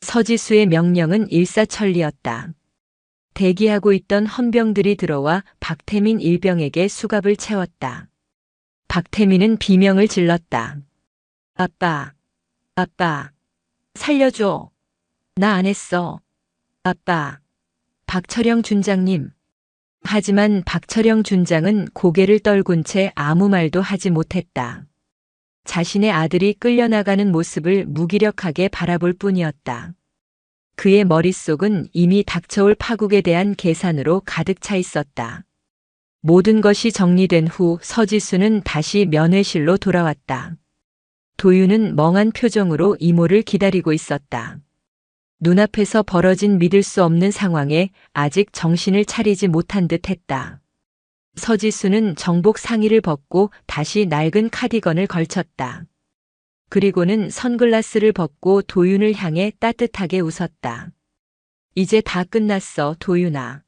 서지수의 명령은 일사천리였다. 대기하고 있던 헌병들이 들어와 박태민 일병에게 수갑을 채웠다. 박태민은 비명을 질렀다. 아빠, 아빠, 살려줘. 나 안 했어. 아빠, 박철영 준장님. 하지만 박철영 준장은 고개를 떨군 채 아무 말도 하지 못했다. 자신의 아들이 끌려나가는 모습을 무기력하게 바라볼 뿐이었다. 그의 머릿속은 이미 닥쳐올 파국에 대한 계산으로 가득 차 있었다. 모든 것이 정리된 후 서지수는 다시 면회실로 돌아왔다. 도윤은 멍한 표정으로 이모를 기다리고 있었다. 눈앞에서 벌어진 믿을 수 없는 상황에 아직 정신을 차리지 못한 듯 했다. 서지수는 정복 상의를 벗고 다시 낡은 카디건을 걸쳤다. 그리고는 선글라스를 벗고 도윤을 향해 따뜻하게 웃었다. 이제 다 끝났어, 도윤아.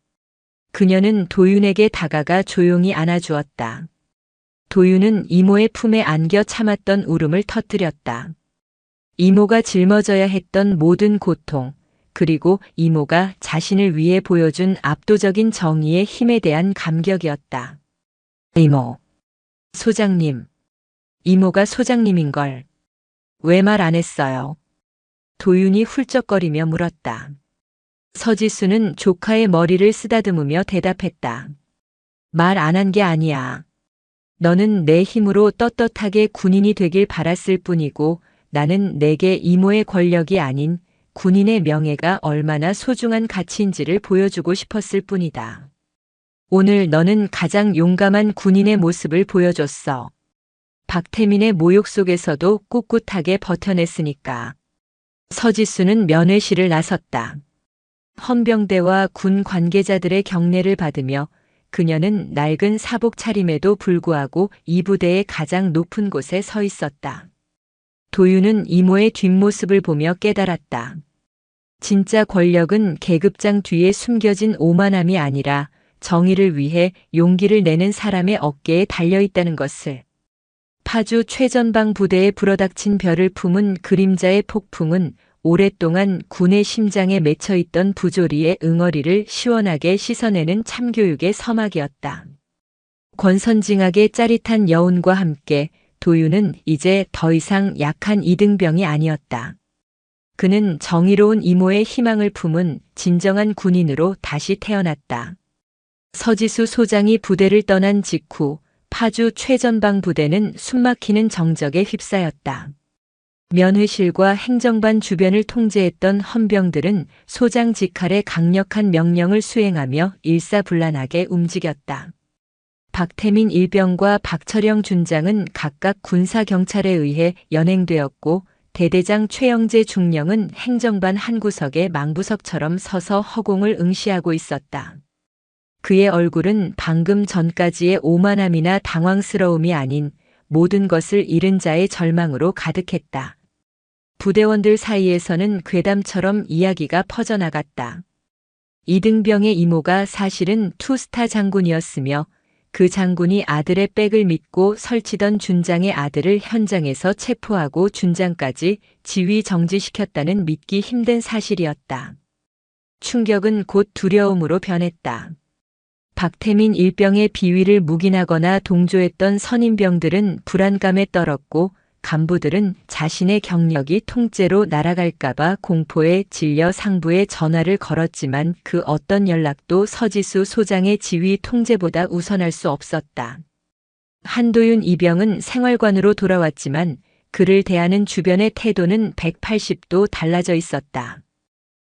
그녀는 도윤에게 다가가 조용히 안아주었다. 도윤은 이모의 품에 안겨 참았던 울음을 터뜨렸다. 이모가 짊어져야 했던 모든 고통, 그리고 이모가 자신을 위해 보여준 압도적인 정의의 힘에 대한 감격이었다. 이모. 소장님. 이모가 소장님인걸. 왜 말 안 했어요? 도윤이 훌쩍거리며 물었다. 서지수는 조카의 머리를 쓰다듬으며 대답했다. 말 안 한 게 아니야. 너는 내 힘으로 떳떳하게 군인이 되길 바랐을 뿐이고 나는 내게 이모의 권력이 아닌 군인의 명예가 얼마나 소중한 가치인지를 보여주고 싶었을 뿐이다. 오늘 너는 가장 용감한 군인의 모습을 보여줬어. 박태민의 모욕 속에서도 꿋꿋하게 버텨냈으니까. 서지수는 면회실을 나섰다. 헌병대와 군 관계자들의 경례를 받으며 그녀는 낡은 사복 차림에도 불구하고 이 부대의 가장 높은 곳에 서 있었다. 도윤은 이모의 뒷모습을 보며 깨달았다. 진짜 권력은 계급장 뒤에 숨겨진 오만함이 아니라 정의를 위해 용기를 내는 사람의 어깨에 달려있다는 것을. 파주 최전방 부대에 불어닥친 별을 품은 그림자의 폭풍은 오랫동안 군의 심장에 맺혀있던 부조리의 응어리를 시원하게 씻어내는 참교육의 서막이었다. 권선징악의 짜릿한 여운과 함께 도윤은 이제 더 이상 약한 이등병이 아니었다. 그는 정의로운 이모의 희망을 품은 진정한 군인으로 다시 태어났다. 서지수 소장이 부대를 떠난 직후 파주 최전방 부대는 숨막히는 정적에 휩싸였다. 면회실과 행정반 주변을 통제했던 헌병들은 소장 직할의 강력한 명령을 수행하며 일사불란하게 움직였다. 박태민 일병과 박철영 준장은 각각 군사경찰에 의해 연행되었고 대대장 최영재 중령은 행정반 한 구석에 망부석처럼 서서 허공을 응시하고 있었다. 그의 얼굴은 방금 전까지의 오만함이나 당황스러움이 아닌 모든 것을 잃은 자의 절망으로 가득했다. 부대원들 사이에서는 괴담처럼 이야기가 퍼져나갔다. 이등병의 이모가 사실은 투스타 장군이었으며 그 장군이 아들의 백을 믿고 설치던 준장의 아들을 현장에서 체포하고 준장까지 지위 정지시켰다는 믿기 힘든 사실이었다. 충격은 곧 두려움으로 변했다. 박태민 일병의 비위를 묵인하거나 동조했던 선임병들은 불안감에 떨었고 간부들은 자신의 경력이 통째로 날아갈까봐 공포에 질려 상부에 전화를 걸었지만 그 어떤 연락도 서지수 소장의 지휘 통제보다 우선할 수 없었다. 한도윤 이병은 생활관으로 돌아왔지만 그를 대하는 주변의 태도는 180도 달라져 있었다.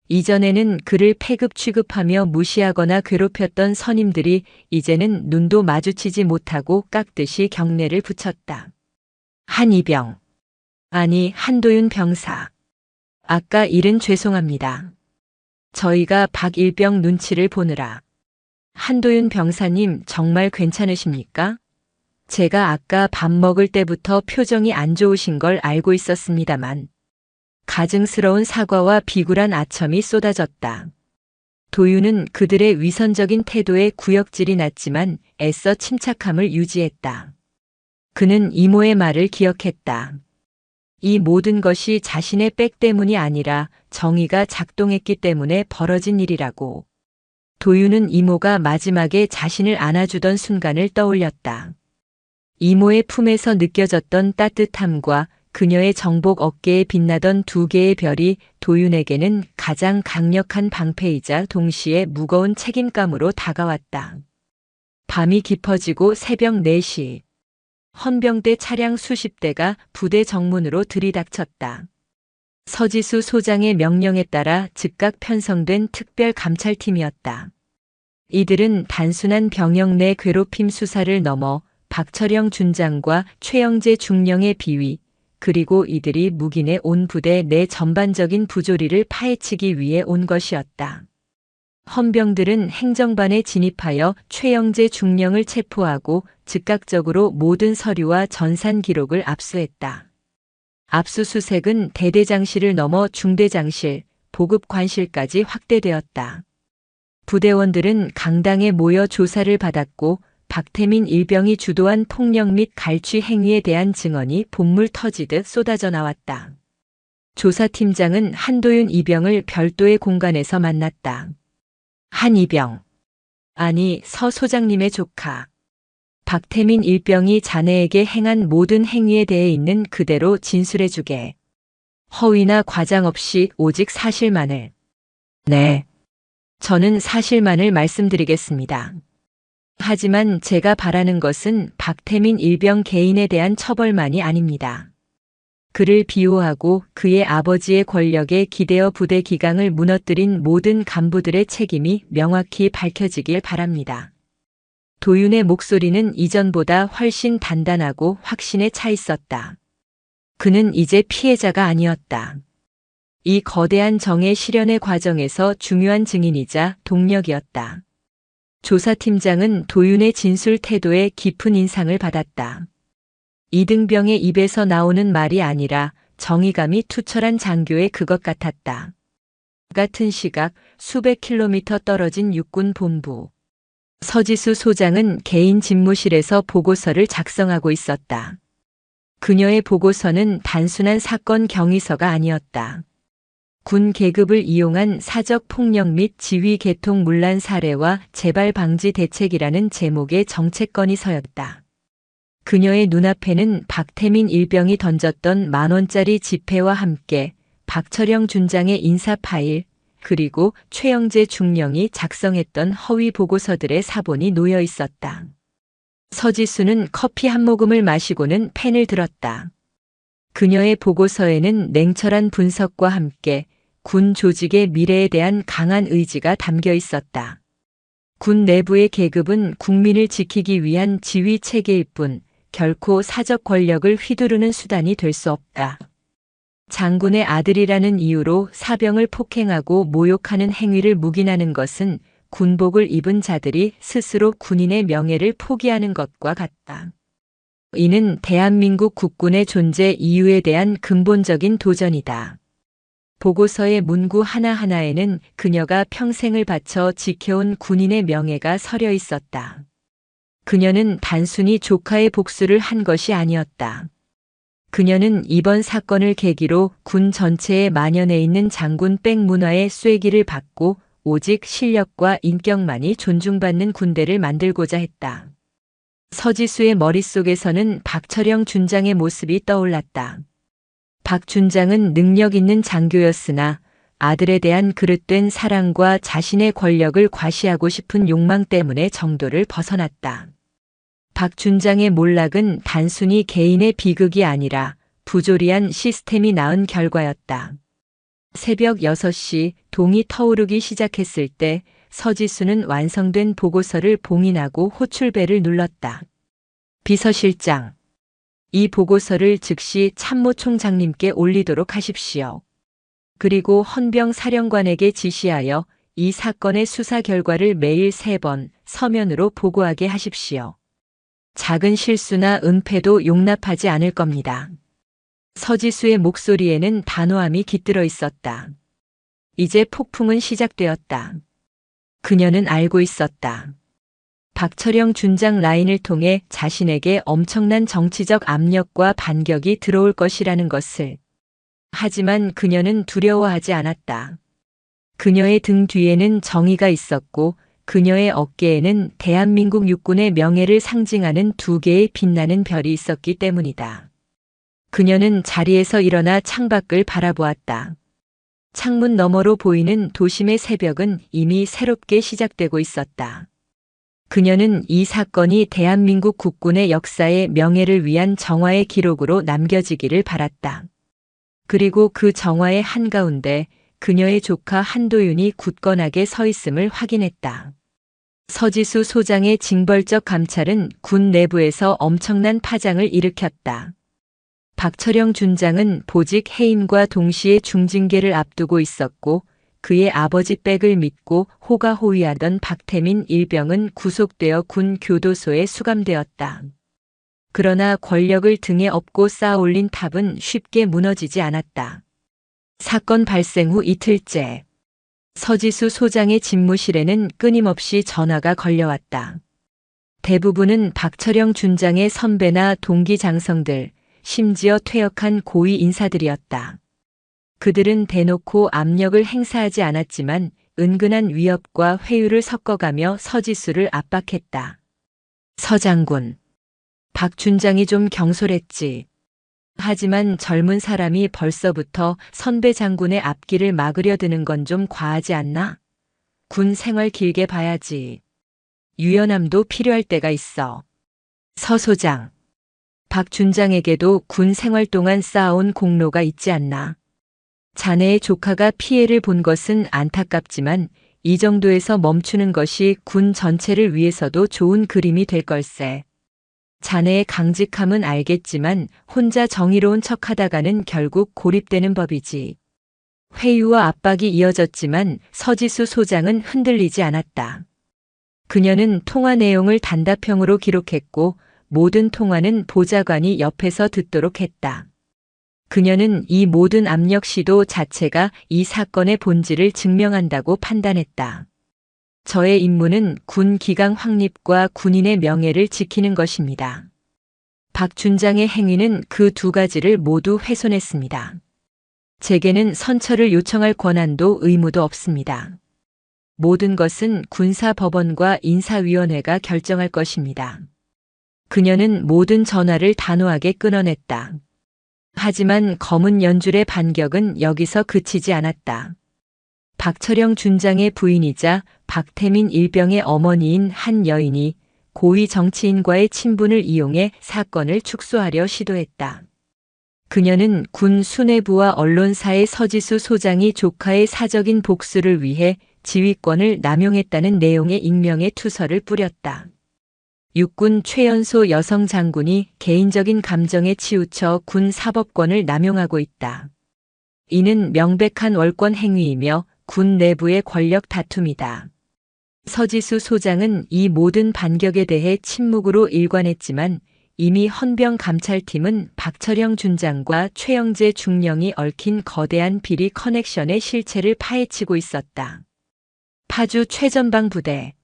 이전에는 그를 패급 취급하며 무시하거나 괴롭혔던 선임들이 이제는 눈도 마주치지 못하고 깍듯이 경례를 붙였다. 한이병. 아니, 한도윤 병사. 아까 일은 죄송합니다. 저희가 박일병 눈치를 보느라. 한도윤 병사님 정말 괜찮으십니까? 제가 아까 밥 먹을 때부터 표정이 안 좋으신 걸 알고 있었습니다만. 가증스러운 사과와 비굴한 아첨이 쏟아졌다. 도윤은 그들의 위선적인 태도에 구역질이 났지만 애써 침착함을 유지했다. 그는 이모의 말을 기억했다. 이 모든 것이 자신의 백 때문이 아니라 정의가 작동했기 때문에 벌어진 일이라고. 도윤은 이모가 마지막에 자신을 안아주던 순간을 떠올렸다. 이모의 품에서 느껴졌던 따뜻함과 그녀의 정복 어깨에 빛나던 두 개의 별이 도윤에게는 가장 강력한 방패이자 동시에 무거운 책임감으로 다가왔다. 밤이 깊어지고 새벽 4시. 헌병대 차량 수십 대가 부대 정문으로 들이닥쳤다. 서지수 소장의 명령에 따라 즉각 편성된 특별감찰팀이었다. 이들은 단순한 병영 내 괴롭힘 수사를 넘어 박철영 준장과 최영재 중령의 비위, 그리고 이들이 묵인해 온 부대 내 전반적인 부조리를 파헤치기 위해 온 것이었다. 헌병들은 행정반에 진입하여 최영재 중령을 체포하고 즉각적으로 모든 서류와 전산 기록을 압수했다. 압수수색은 대대장실을 넘어 중대장실, 보급관실까지 확대되었다. 부대원들은 강당에 모여 조사를 받았고 박태민 일병이 주도한 폭력 및 갈취 행위에 대한 증언이 본물 터지듯 쏟아져 나왔다. 조사팀장은 한도윤 이병을 별도의 공간에서 만났다. 한 이병. 아니, 서 소장님의 조카. 박태민 일병이 자네에게 행한 모든 행위에 대해 있는 그대로 진술해주게. 허위나 과장 없이 오직 사실만을. 네. 저는 사실만을 말씀드리겠습니다. 하지만 제가 바라는 것은 박태민 일병 개인에 대한 처벌만이 아닙니다. 그를 비호하고 그의 아버지의 권력에 기대어 부대 기강을 무너뜨린 모든 간부들의 책임이 명확히 밝혀지길 바랍니다. 도윤의 목소리는 이전보다 훨씬 단단하고 확신에 차 있었다. 그는 이제 피해자가 아니었다. 이 거대한 정의 실현의 과정에서 중요한 증인이자 동력이었다. 조사팀장은 도윤의 진술 태도에 깊은 인상을 받았다. 이등병의 입에서 나오는 말이 아니라 정의감이 투철한 장교의 그것 같았다. 같은 시각 수백 킬로미터 떨어진 육군 본부. 서지수 소장은 개인 집무실에서 보고서를 작성하고 있었다. 그녀의 보고서는 단순한 사건 경위서가 아니었다. 군 계급을 이용한 사적 폭력 및 지휘 계통 문란 사례와 재발 방지 대책이라는 제목의 정책건이 서였다. 그녀의 눈앞에는 박태민 일병이 던졌던 10,000원짜리 지폐와 함께 박철영 준장의 인사 파일, 그리고 최영재 중령이 작성했던 허위 보고서들의 사본이 놓여 있었다. 서지수는 커피 한 모금을 마시고는 펜을 들었다. 그녀의 보고서에는 냉철한 분석과 함께 군 조직의 미래에 대한 강한 의지가 담겨 있었다. 군 내부의 계급은 국민을 지키기 위한 지휘 체계일 뿐 결코 사적 권력을 휘두르는 수단이 될 수 없다. 장군의 아들이라는 이유로 사병을 폭행하고 모욕하는 행위를 묵인하는 것은 군복을 입은 자들이 스스로 군인의 명예를 포기하는 것과 같다. 이는 대한민국 국군의 존재 이유에 대한 근본적인 도전이다. 보고서의 문구 하나하나에는 그녀가 평생을 바쳐 지켜온 군인의 명예가 서려 있었다. 그녀는 단순히 조카의 복수를 한 것이 아니었다. 그녀는 이번 사건을 계기로 군 전체에 만연해 있는 장군백 문화의 쐐기를 받고 오직 실력과 인격만이 존중받는 군대를 만들고자 했다. 서지수의 머릿속에서는 박철영 준장의 모습이 떠올랐다. 박 준장은 능력 있는 장교였으나 아들에 대한 그릇된 사랑과 자신의 권력을 과시하고 싶은 욕망 때문에 정도를 벗어났다. 박 준장의 몰락은 단순히 개인의 비극이 아니라 부조리한 시스템이 낳은 결과였다. 새벽 6시 동이 터오르기 시작했을 때 서지수는 완성된 보고서를 봉인하고 호출벨을 눌렀다. 비서실장, 이 보고서를 즉시 참모총장님께 올리도록 하십시오. 그리고 헌병 사령관에게 지시하여 이 사건의 수사 결과를 매일 3번 서면으로 보고하게 하십시오. 작은 실수나 은폐도 용납하지 않을 겁니다. 서지수의 목소리에는 단호함이 깃들어 있었다. 이제 폭풍은 시작되었다. 그녀는 알고 있었다. 박철영 준장 라인을 통해 자신에게 엄청난 정치적 압력과 반격이 들어올 것이라는 것을. 하지만 그녀는 두려워하지 않았다. 그녀의 등 뒤에는 정의가 있었고 그녀의 어깨에는 대한민국 육군의 명예를 상징하는 2개의 빛나는 별이 있었기 때문이다. 그녀는 자리에서 일어나 창밖을 바라보았다. 창문 너머로 보이는 도심의 새벽은 이미 새롭게 시작되고 있었다. 그녀는 이 사건이 대한민국 국군의 역사의 명예를 위한 정화의 기록으로 남겨지기를 바랐다. 그리고 그 정화의 한가운데 그녀의 조카 한도윤이 굳건하게 서 있음을 확인했다. 서지수 소장의 징벌적 감찰은 군 내부에서 엄청난 파장을 일으켰다. 박철영 준장은 보직 해임과 동시에 중징계를 앞두고 있었고 그의 아버지 백을 믿고 호가호위하던 박태민 일병은 구속되어 군 교도소에 수감되었다. 그러나 권력을 등에 업고 쌓아올린 탑은 쉽게 무너지지 않았다. 사건 발생 후 이틀째, 서지수 소장의 집무실에는 끊임없이 전화가 걸려왔다. 대부분은 박철영 준장의 선배나 동기 장성들, 심지어 퇴역한 고위 인사들이었다. 그들은 대놓고 압력을 행사하지 않았지만 은근한 위협과 회유를 섞어가며 서지수를 압박했다. 서 장군, 박 준장이 좀 경솔했지. 하지만 젊은 사람이 벌써부터 선배 장군의 앞길을 막으려 드는 건 좀 과하지 않나? 군 생활 길게 봐야지. 유연함도 필요할 때가 있어. 서 소장, 박 준장에게도 군 생활 동안 쌓아온 공로가 있지 않나? 자네의 조카가 피해를 본 것은 안타깝지만 이 정도에서 멈추는 것이 군 전체를 위해서도 좋은 그림이 될 걸세. 자네의 강직함은 알겠지만 혼자 정의로운 척하다가는 결국 고립되는 법이지. 회유와 압박이 이어졌지만 서지수 소장은 흔들리지 않았다. 그녀는 통화 내용을 단답형으로 기록했고 모든 통화는 보좌관이 옆에서 듣도록 했다. 그녀는 이 모든 압력 시도 자체가 이 사건의 본질을 증명한다고 판단했다. 저의 임무는 군 기강 확립과 군인의 명예를 지키는 것입니다. 박 준장의 행위는 그 두 가지를 모두 훼손했습니다. 제게는 선처를 요청할 권한도 의무도 없습니다. 모든 것은 군사법원과 인사위원회가 결정할 것입니다. 그녀는 모든 전화를 단호하게 끊어냈다. 하지만 검은 연줄의 반격은 여기서 그치지 않았다. 박철영 준장의 부인이자 박태민 일병의 어머니인 한 여인이 고위 정치인과의 친분을 이용해 사건을 축소하려 시도했다. 그녀는 군 수뇌부와 언론사의 서지수 소장이 조카의 사적인 복수를 위해 지휘권을 남용했다는 내용의 익명의 투서를 뿌렸다. 육군 최연소 여성 장군이 개인적인 감정에 치우쳐 군 사법권을 남용하고 있다. 이는 명백한 월권 행위이며 군 내부의 권력 다툼이다. 서지수 소장은 이 모든 반격에 대해 침묵으로 일관했지만 이미 헌병 감찰팀은 박철영 준장과 최영재 중령이 얽힌 거대한 비리 커넥션의 실체를 파헤치고 있었다. 파주 최전방 부대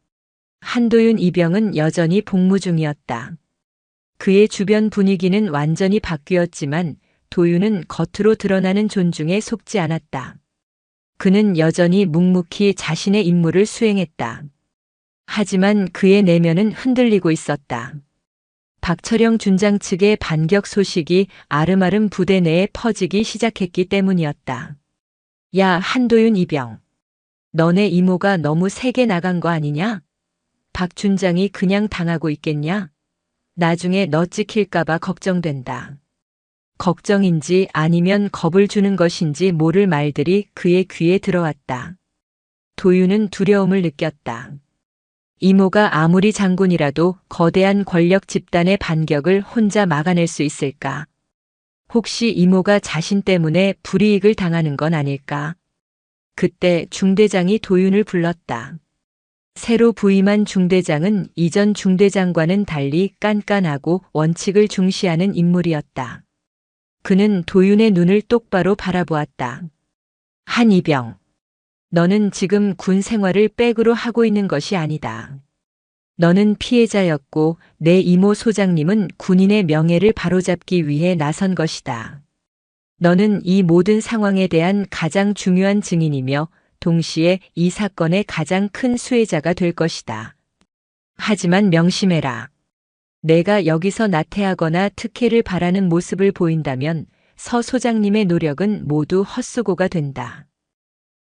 한도윤 이병은 여전히 복무 중이었다. 그의 주변 분위기는 완전히 바뀌었지만 도윤은 겉으로 드러나는 존중에 속지 않았다. 그는 여전히 묵묵히 자신의 임무를 수행했다. 하지만 그의 내면은 흔들리고 있었다. 박철영 준장 측의 반격 소식이 아름아름 부대 내에 퍼지기 시작했기 때문이었다. 야, 한도윤 이병. 너네 이모가 너무 세게 나간 거 아니냐? 박 준장이 그냥 당하고 있겠냐? 나중에 너 찍힐까봐 걱정된다. 걱정인지 아니면 겁을 주는 것인지 모를 말들이 그의 귀에 들어왔다. 도윤은 두려움을 느꼈다. 이모가 아무리 장군이라도 거대한 권력 집단의 반격을 혼자 막아낼 수 있을까? 혹시 이모가 자신 때문에 불이익을 당하는 건 아닐까? 그때 중대장이 도윤을 불렀다. 새로 부임한 중대장은 이전 중대장과는 달리 깐깐하고 원칙을 중시하는 인물이었다. 그는 도윤의 눈을 똑바로 바라보았다. 한이병, 너는 지금 군 생활을 백으로 하고 있는 것이 아니다. 너는 피해자였고 내 이모 소장님은 군인의 명예를 바로잡기 위해 나선 것이다. 너는 이 모든 상황에 대한 가장 중요한 증인이며 동시에 이 사건의 가장 큰 수혜자가 될 것이다. 하지만 명심해라. 내가 여기서 나태하거나 특혜를 바라는 모습을 보인다면 서 소장님의 노력은 모두 헛수고가 된다.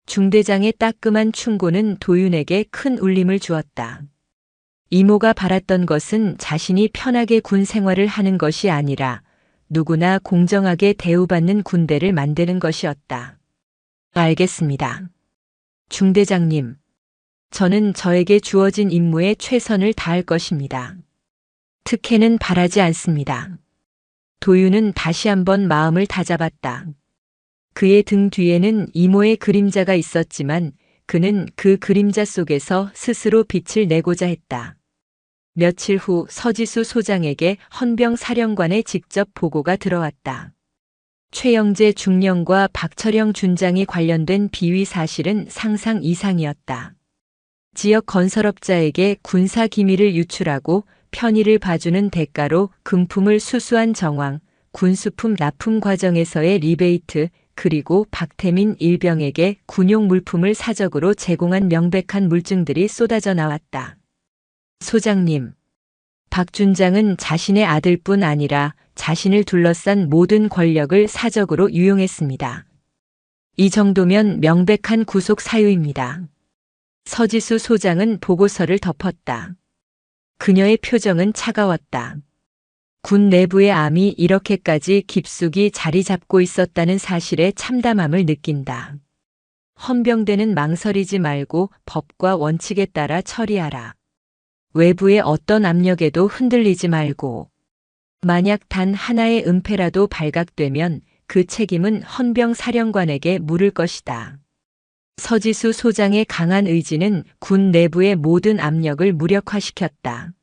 중대장의 따끔한 충고는 도윤에게 큰 울림을 주었다. 이모가 바랐던 것은 자신이 편하게 군 생활을 하는 것이 아니라 누구나 공정하게 대우받는 군대를 만드는 것이었다. 알겠습니다. 중대장님, 저는 저에게 주어진 임무에 최선을 다할 것입니다. 특혜는 바라지 않습니다. 도윤은 다시 한번 마음을 다잡았다. 그의 등 뒤에는 이모의 그림자가 있었지만 그는 그 그림자 속에서 스스로 빛을 내고자 했다. 며칠 후 서지수 소장에게 헌병 사령관의 직접 보고가 들어왔다. 최영재 중령과 박철영 준장이 관련된 비위 사실은 상상 이상이었다. 지역 건설업자에게 군사 기밀을 유출하고 편의를 봐주는 대가로 금품을 수수한 정황, 군수품 납품 과정에서의 리베이트, 그리고 박태민 일병에게 군용 물품을 사적으로 제공한 명백한 물증들이 쏟아져 나왔다. 소장님, 박 준장은 자신의 아들뿐 아니라 자신을 둘러싼 모든 권력을 사적으로 유용했습니다. 이 정도면 명백한 구속 사유입니다. 서지수 소장은 보고서를 덮었다. 그녀의 표정은 차가웠다. 군 내부의 암이 이렇게까지 깊숙이 자리 잡고 있었다는 사실에 참담함을 느낀다. 헌병대는 망설이지 말고 법과 원칙에 따라 처리하라. 외부의 어떤 압력에도 흔들리지 말고. 만약 단 하나의 은폐라도 발각되면 그 책임은 헌병 사령관에게 물을 것이다. 서지수 소장의 강한 의지는 군 내부의 모든 압력을 무력화시켰다.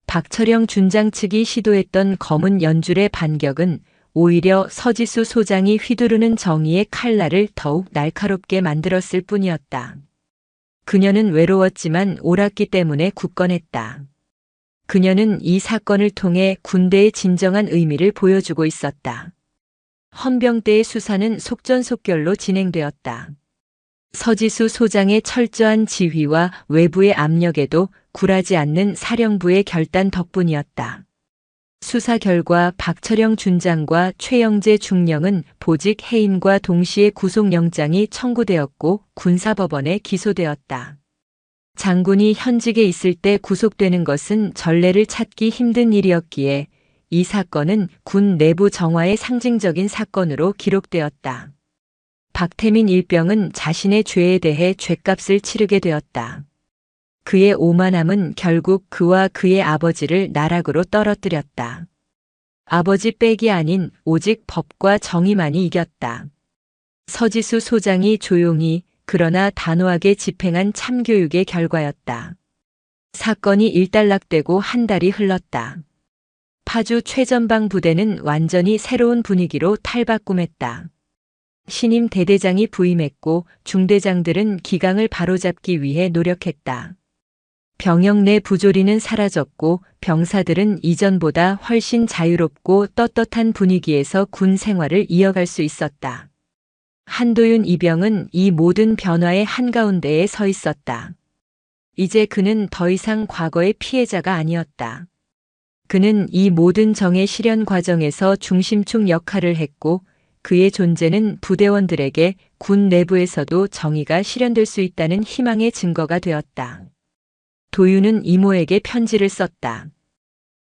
박철영 준장 측이 시도했던 검은 연줄의 반격은 오히려 서지수 소장이 휘두르는 정의의 칼날을 더욱 날카롭게 만들었을 뿐이었다. 그녀는 외로웠지만 옳았기 때문에 굳건했다. 그녀는 이 사건을 통해 군대의 진정한 의미를 보여주고 있었다. 헌병대의 수사는 속전속결로 진행되었다. 서지수 소장의 철저한 지휘와 외부의 압력에도 굴하지 않는 사령부의 결단 덕분이었다. 수사 결과 박철영 준장과 최영재 중령은 보직 해임과 동시에 구속영장이 청구되었고 군사법원에 기소되었다. 장군이 현직에 있을 때 구속되는 것은 전례를 찾기 힘든 일이었기에 이 사건은 군 내부 정화의 상징적인 사건으로 기록되었다. 박태민 일병은 자신의 죄에 대해 죗값을 치르게 되었다. 그의 오만함은 결국 그와 그의 아버지를 나락으로 떨어뜨렸다. 아버지 빽이 아닌 오직 법과 정의만이 이겼다. 서지수 소장이 조용히 그러나 단호하게 집행한 참교육의 결과였다. 사건이 일단락되고 한 달이 흘렀다. 파주 최전방 부대는 완전히 새로운 분위기로 탈바꿈했다. 신임 대대장이 부임했고 중대장들은 기강을 바로잡기 위해 노력했다. 병역 내 부조리는 사라졌고 병사들은 이전보다 훨씬 자유롭고 떳떳한 분위기에서 군 생활을 이어갈 수 있었다. 한도윤 이병은 이 모든 변화의 한가운데에 서 있었다. 이제 그는 더 이상 과거의 피해자가 아니었다. 그는 이 모든 정의 실현 과정에서 중심축 역할을 했고 그의 존재는 부대원들에게 군 내부에서도 정의가 실현될 수 있다는 희망의 증거가 되었다. 도윤은 이모에게 편지를 썼다.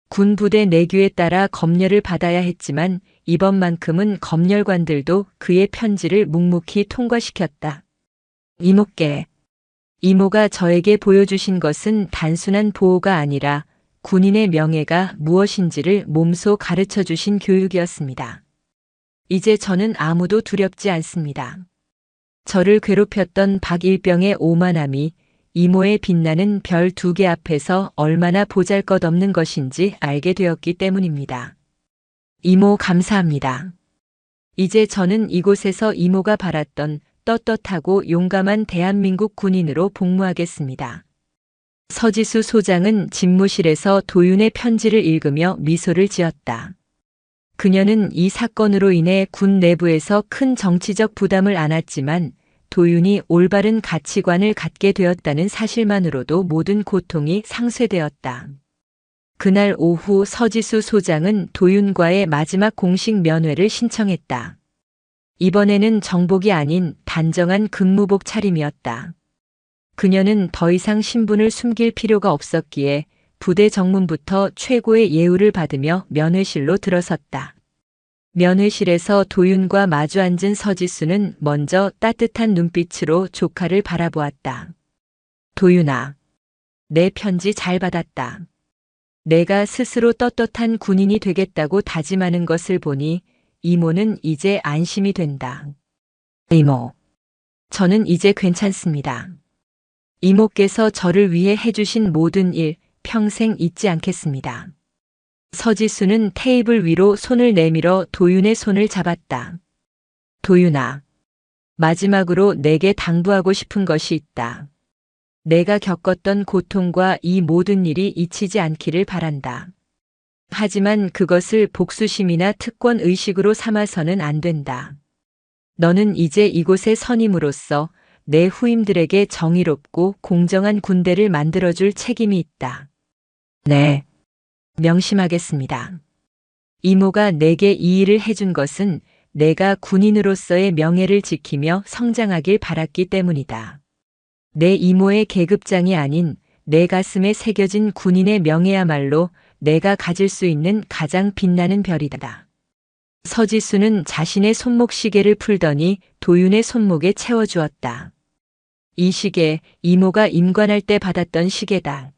군 부대 내규에 따라 검열을 받아야 했지만 이번만큼은 검열관들도 그의 편지를 묵묵히 통과시켰다. 이모께. 이모가 저에게 보여주신 것은 단순한 보호가 아니라 군인의 명예가 무엇인지를 몸소 가르쳐 주신 교육이었습니다. 이제 저는 아무도 두렵지 않습니다. 저를 괴롭혔던 박일병의 오만함이 이모의 빛나는 별 2개 앞에서 얼마나 보잘것없는 것인지 알게 되었기 때문입니다. 이모 감사합니다. 이제 저는 이곳에서 이모가 바랐던 떳떳하고 용감한 대한민국 군인으로 복무하겠습니다. 서지수 소장은 집무실에서 도윤의 편지를 읽으며 미소를 지었다. 그녀는 이 사건으로 인해 군 내부에서 큰 정치적 부담을 안았지만 도윤이 올바른 가치관을 갖게 되었다는 사실만으로도 모든 고통이 상쇄되었다. 그날 오후 서지수 소장은 도윤과의 마지막 공식 면회를 신청했다. 이번에는 정복이 아닌 단정한 근무복 차림이었다. 그녀는 더 이상 신분을 숨길 필요가 없었기에 부대 정문부터 최고의 예우를 받으며 면회실로 들어섰다. 면회실에서 도윤과 마주 앉은 서지수는 먼저 따뜻한 눈빛으로 조카를 바라보았다. 도윤아, 내 편지 잘 받았다. 내가 스스로 떳떳한 군인이 되겠다고 다짐하는 것을 보니 이모는 이제 안심이 된다. 이모, 저는 이제 괜찮습니다. 이모께서 저를 위해 해주신 모든 일 평생 잊지 않겠습니다. 서지수는 테이블 위로 손을 내밀어 도윤의 손을 잡았다. 도윤아, 마지막으로 내게 당부하고 싶은 것이 있다. 내가 겪었던 고통과 이 모든 일이 잊히지 않기를 바란다. 하지만 그것을 복수심이나 특권 의식으로 삼아서는 안 된다. 너는 이제 이곳의 선임으로서 내 후임들에게 정의롭고 공정한 군대를 만들어줄 책임이 있다. 네. 명심하겠습니다. 이모가 내게 이 일을 해준 것은 내가 군인으로서의 명예를 지키며 성장하길 바랐기 때문이다. 내 이모의 계급장이 아닌 내 가슴에 새겨진 군인의 명예야말로 내가 가질 수 있는 가장 빛나는 별이다. 서지수는 자신의 손목 시계를 풀더니 도윤의 손목에 채워주었다. 이 시계 이모가 임관할 때 받았던 시계다.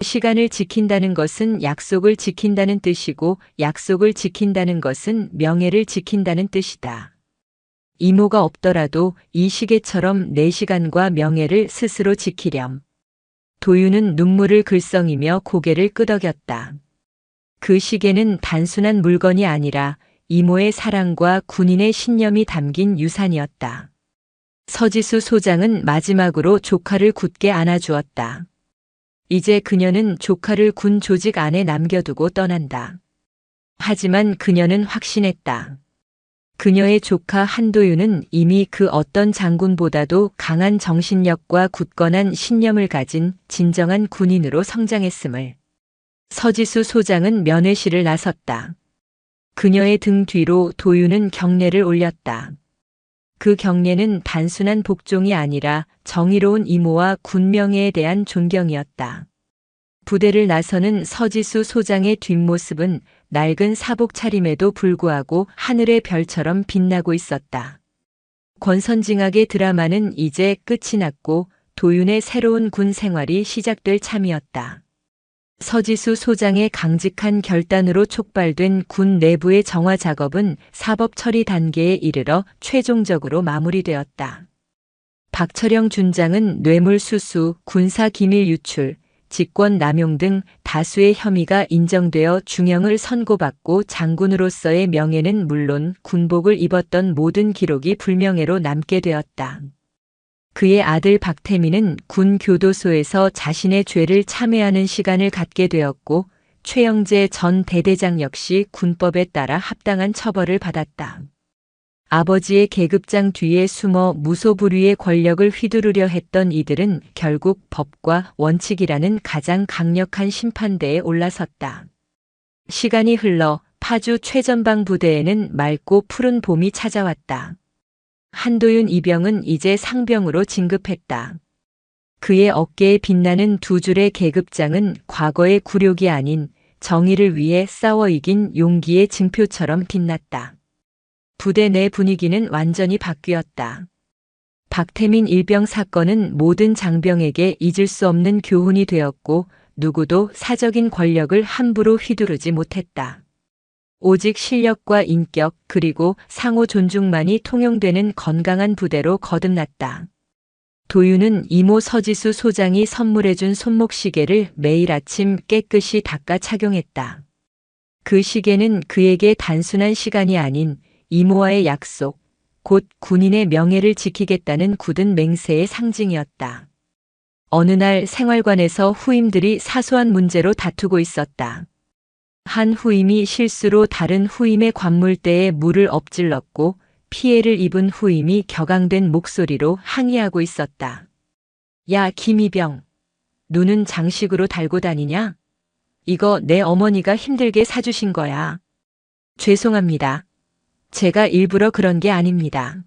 시간을 지킨다는 것은 약속을 지킨다는 뜻이고 약속을 지킨다는 것은 명예를 지킨다는 뜻이다. 이모가 없더라도 이 시계처럼 내 시간과 명예를 스스로 지키렴. 도윤은 눈물을 글썽이며 고개를 끄덕였다. 그 시계는 단순한 물건이 아니라 이모의 사랑과 군인의 신념이 담긴 유산이었다. 서지수 소장은 마지막으로 조카를 굳게 안아주었다. 이제 그녀는 조카를 군 조직 안에 남겨두고 떠난다. 하지만 그녀는 확신했다. 그녀의 조카 한도윤은 이미 그 어떤 장군보다도 강한 정신력과 굳건한 신념을 가진 진정한 군인으로 성장했음을. 서지수 소장은 면회실을 나섰다. 그녀의 등 뒤로 도윤은 경례를 올렸다. 그 경례는 단순한 복종이 아니라 정의로운 이모와 군명예에 대한 존경이었다. 부대를 나서는 서지수 소장의 뒷모습은 낡은 사복 차림에도 불구하고 하늘의 별처럼 빛나고 있었다. 권선징악의 드라마는 이제 끝이 났고 도윤의 새로운 군 생활이 시작될 참이었다. 서지수 소장의 강직한 결단으로 촉발된 군 내부의 정화 작업은 사법 처리 단계에 이르러 최종적으로 마무리되었다. 박철영 준장은 뇌물수수, 군사기밀 유출, 직권남용 등 다수의 혐의가 인정되어 중형을 선고받고 장군으로서의 명예는 물론 군복을 입었던 모든 기록이 불명예로 남게 되었다. 그의 아들 박태민은 군 교도소에서 자신의 죄를 참회하는 시간을 갖게 되었고 최영재 전 대대장 역시 군법에 따라 합당한 처벌을 받았다. 아버지의 계급장 뒤에 숨어 무소불위의 권력을 휘두르려 했던 이들은 결국 법과 원칙이라는 가장 강력한 심판대에 올라섰다. 시간이 흘러 파주 최전방 부대에는 맑고 푸른 봄이 찾아왔다. 한도윤 이병은 이제 상병으로 진급했다. 그의 어깨에 빛나는 두 줄의 계급장은 과거의 굴욕이 아닌 정의를 위해 싸워 이긴 용기의 증표처럼 빛났다. 부대 내 분위기는 완전히 바뀌었다. 박태민 일병 사건은 모든 장병에게 잊을 수 없는 교훈이 되었고 누구도 사적인 권력을 함부로 휘두르지 못했다. 오직 실력과 인격 그리고 상호 존중만이 통용되는 건강한 부대로 거듭났다. 도윤은 이모 서지수 소장이 선물해준 손목시계를 매일 아침 깨끗이 닦아 착용했다. 그 시계는 그에게 단순한 시간이 아닌 이모와의 약속, 곧 군인의 명예를 지키겠다는 굳은 맹세의 상징이었다. 어느 날 생활관에서 후임들이 사소한 문제로 다투고 있었다. 한 후임이 실수로 다른 후임의 관물대에 물을 엎질렀고 피해를 입은 후임이 격앙된 목소리로 항의하고 있었다. 야, 김이병. 눈은 장식으로 달고 다니냐? 이거 내 어머니가 힘들게 사주신 거야. 죄송합니다. 제가 일부러 그런 게 아닙니다.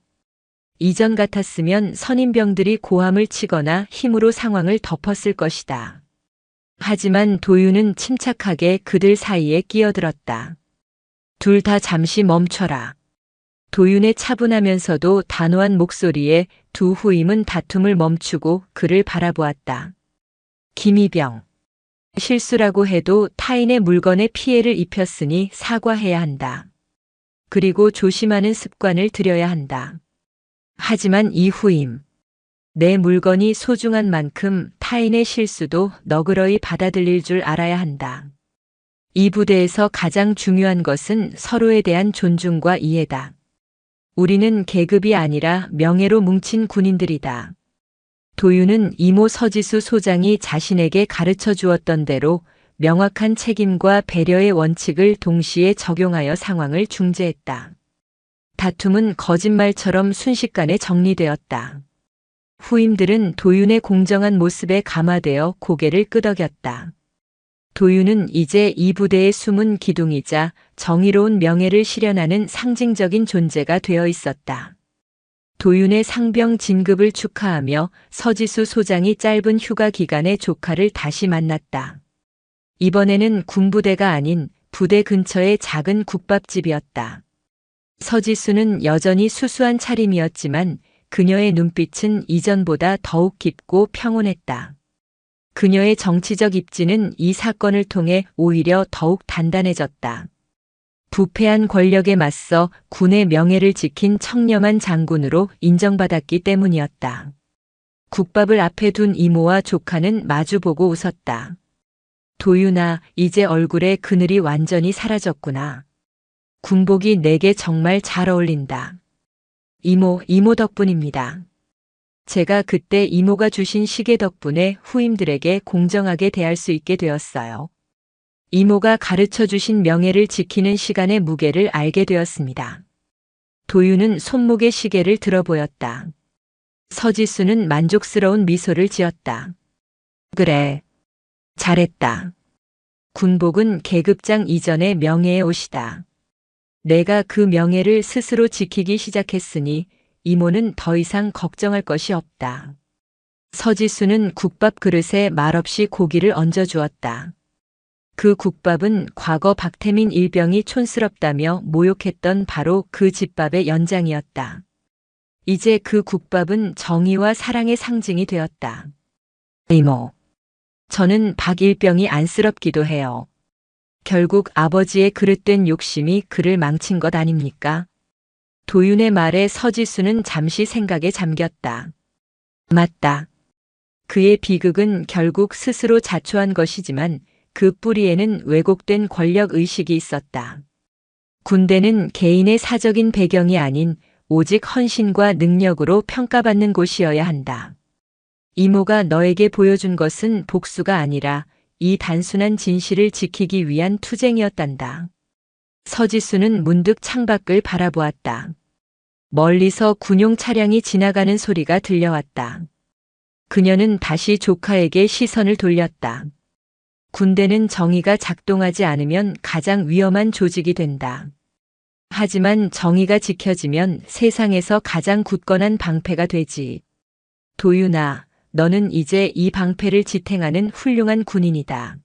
이전 같았으면 선임병들이 고함을 치거나 힘으로 상황을 덮었을 것이다. 하지만 도윤은 침착하게 그들 사이에 끼어들었다. 둘 다 잠시 멈춰라. 도윤의 차분하면서도 단호한 목소리에 두 후임은 다툼을 멈추고 그를 바라보았다. 김희병. 실수라고 해도 타인의 물건에 피해를 입혔으니 사과해야 한다. 그리고 조심하는 습관을 들여야 한다. 하지만 이 후임. 내 물건이 소중한 만큼 타인의 실수도 너그러이 받아들일 줄 알아야 한다. 이 부대에서 가장 중요한 것은 서로에 대한 존중과 이해다. 우리는 계급이 아니라 명예로 뭉친 군인들이다. 도윤은 이모 서지수 소장이 자신에게 가르쳐 주었던 대로 명확한 책임과 배려의 원칙을 동시에 적용하여 상황을 중재했다. 다툼은 거짓말처럼 순식간에 정리되었다. 후임들은 도윤의 공정한 모습에 감화되어 고개를 끄덕였다. 도윤은 이제 이 부대의 숨은 기둥이자 정의로운 명예를 실현하는 상징적인 존재가 되어 있었다. 도윤의 상병 진급을 축하하며 서지수 소장이 짧은 휴가 기간에 조카를 다시 만났다. 이번에는 군부대가 아닌 부대 근처의 작은 국밥집이었다. 서지수는 여전히 수수한 차림이었지만 그녀의 눈빛은 이전보다 더욱 깊고 평온했다. 그녀의 정치적 입지는 이 사건을 통해 오히려 더욱 단단해졌다. 부패한 권력에 맞서 군의 명예를 지킨 청렴한 장군으로 인정받았기 때문이었다. 국밥을 앞에 둔 이모와 조카는 마주보고 웃었다. 도윤아, 이제 얼굴에 그늘이 완전히 사라졌구나. 군복이 내게 정말 잘 어울린다. 이모 덕분입니다. 제가 그때 이모가 주신 시계 덕분에 후임들에게 공정하게 대할 수 있게 되었어요. 이모가 가르쳐 주신 명예를 지키는 시간의 무게를 알게 되었습니다. 도윤은 손목의 시계를 들어보였다. 서지수는 만족스러운 미소를 지었다. 그래. 잘했다. 군복은 계급장 이전의 명예의 옷이다. 내가 그 명예를 스스로 지키기 시작했으니 이모는 더 이상 걱정할 것이 없다. 서지수는 국밥 그릇에 말없이 고기를 얹어주었다. 그 국밥은 과거 박태민 일병이 촌스럽다며 모욕했던 바로 그 집밥의 연장이었다. 이제 그 국밥은 정의와 사랑의 상징이 되었다. 이모, 저는 박 일병이 안쓰럽기도 해요. 결국 아버지의 그릇된 욕심이 그를 망친 것 아닙니까? 도윤의 말에 서지수는 잠시 생각에 잠겼다. 맞다. 그의 비극은 결국 스스로 자초한 것이지만 그 뿌리에는 왜곡된 권력 의식이 있었다. 군대는 개인의 사적인 배경이 아닌 오직 헌신과 능력으로 평가받는 곳이어야 한다. 이모가 너에게 보여준 것은 복수가 아니라 이 단순한 진실을 지키기 위한 투쟁이었단다. 서지수는 문득 창밖을 바라보았다. 멀리서 군용 차량이 지나가는 소리가 들려왔다. 그녀는 다시 조카에게 시선을 돌렸다. 군대는 정의가 작동하지 않으면 가장 위험한 조직이 된다. 하지만 정의가 지켜지면 세상에서 가장 굳건한 방패가 되지. 도윤아, 너는 이제 이 방패를 지탱하는 훌륭한 군인이다.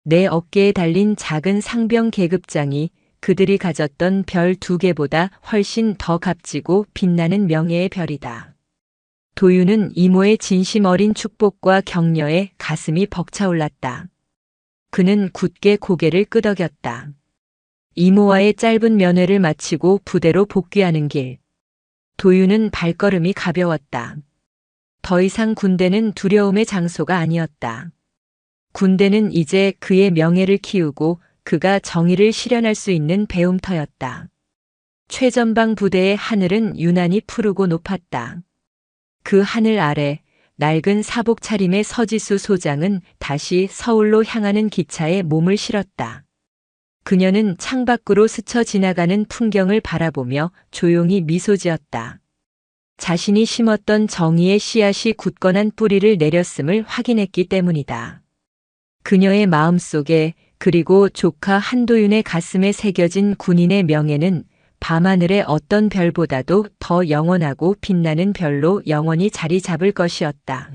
내 어깨에 달린 작은 상병 계급장이 그들이 가졌던 별 2개보다 훨씬 더 값지고 빛나는 명예의 별이다. 도윤은 이모의 진심 어린 축복과 격려에 가슴이 벅차올랐다. 그는 굳게 고개를 끄덕였다. 이모와의 짧은 면회를 마치고 부대로 복귀하는 길. 도윤은 발걸음이 가벼웠다. 더 이상 군대는 두려움의 장소가 아니었다. 군대는 이제 그의 명예를 키우고 그가 정의를 실현할 수 있는 배움터였다. 최전방 부대의 하늘은 유난히 푸르고 높았다. 그 하늘 아래 낡은 사복 차림의 서지수 소장은 다시 서울로 향하는 기차에 몸을 실었다. 그녀는 창밖으로 스쳐 지나가는 풍경을 바라보며 조용히 미소 지었다. 자신이 심었던 정의의 씨앗이 굳건한 뿌리를 내렸음을 확인했기 때문이다. 그녀의 마음속에 그리고 조카 한도윤의 가슴에 새겨진 군인의 명예는 밤하늘의 어떤 별보다도 더 영원하고 빛나는 별로 영원히 자리 잡을 것이었다.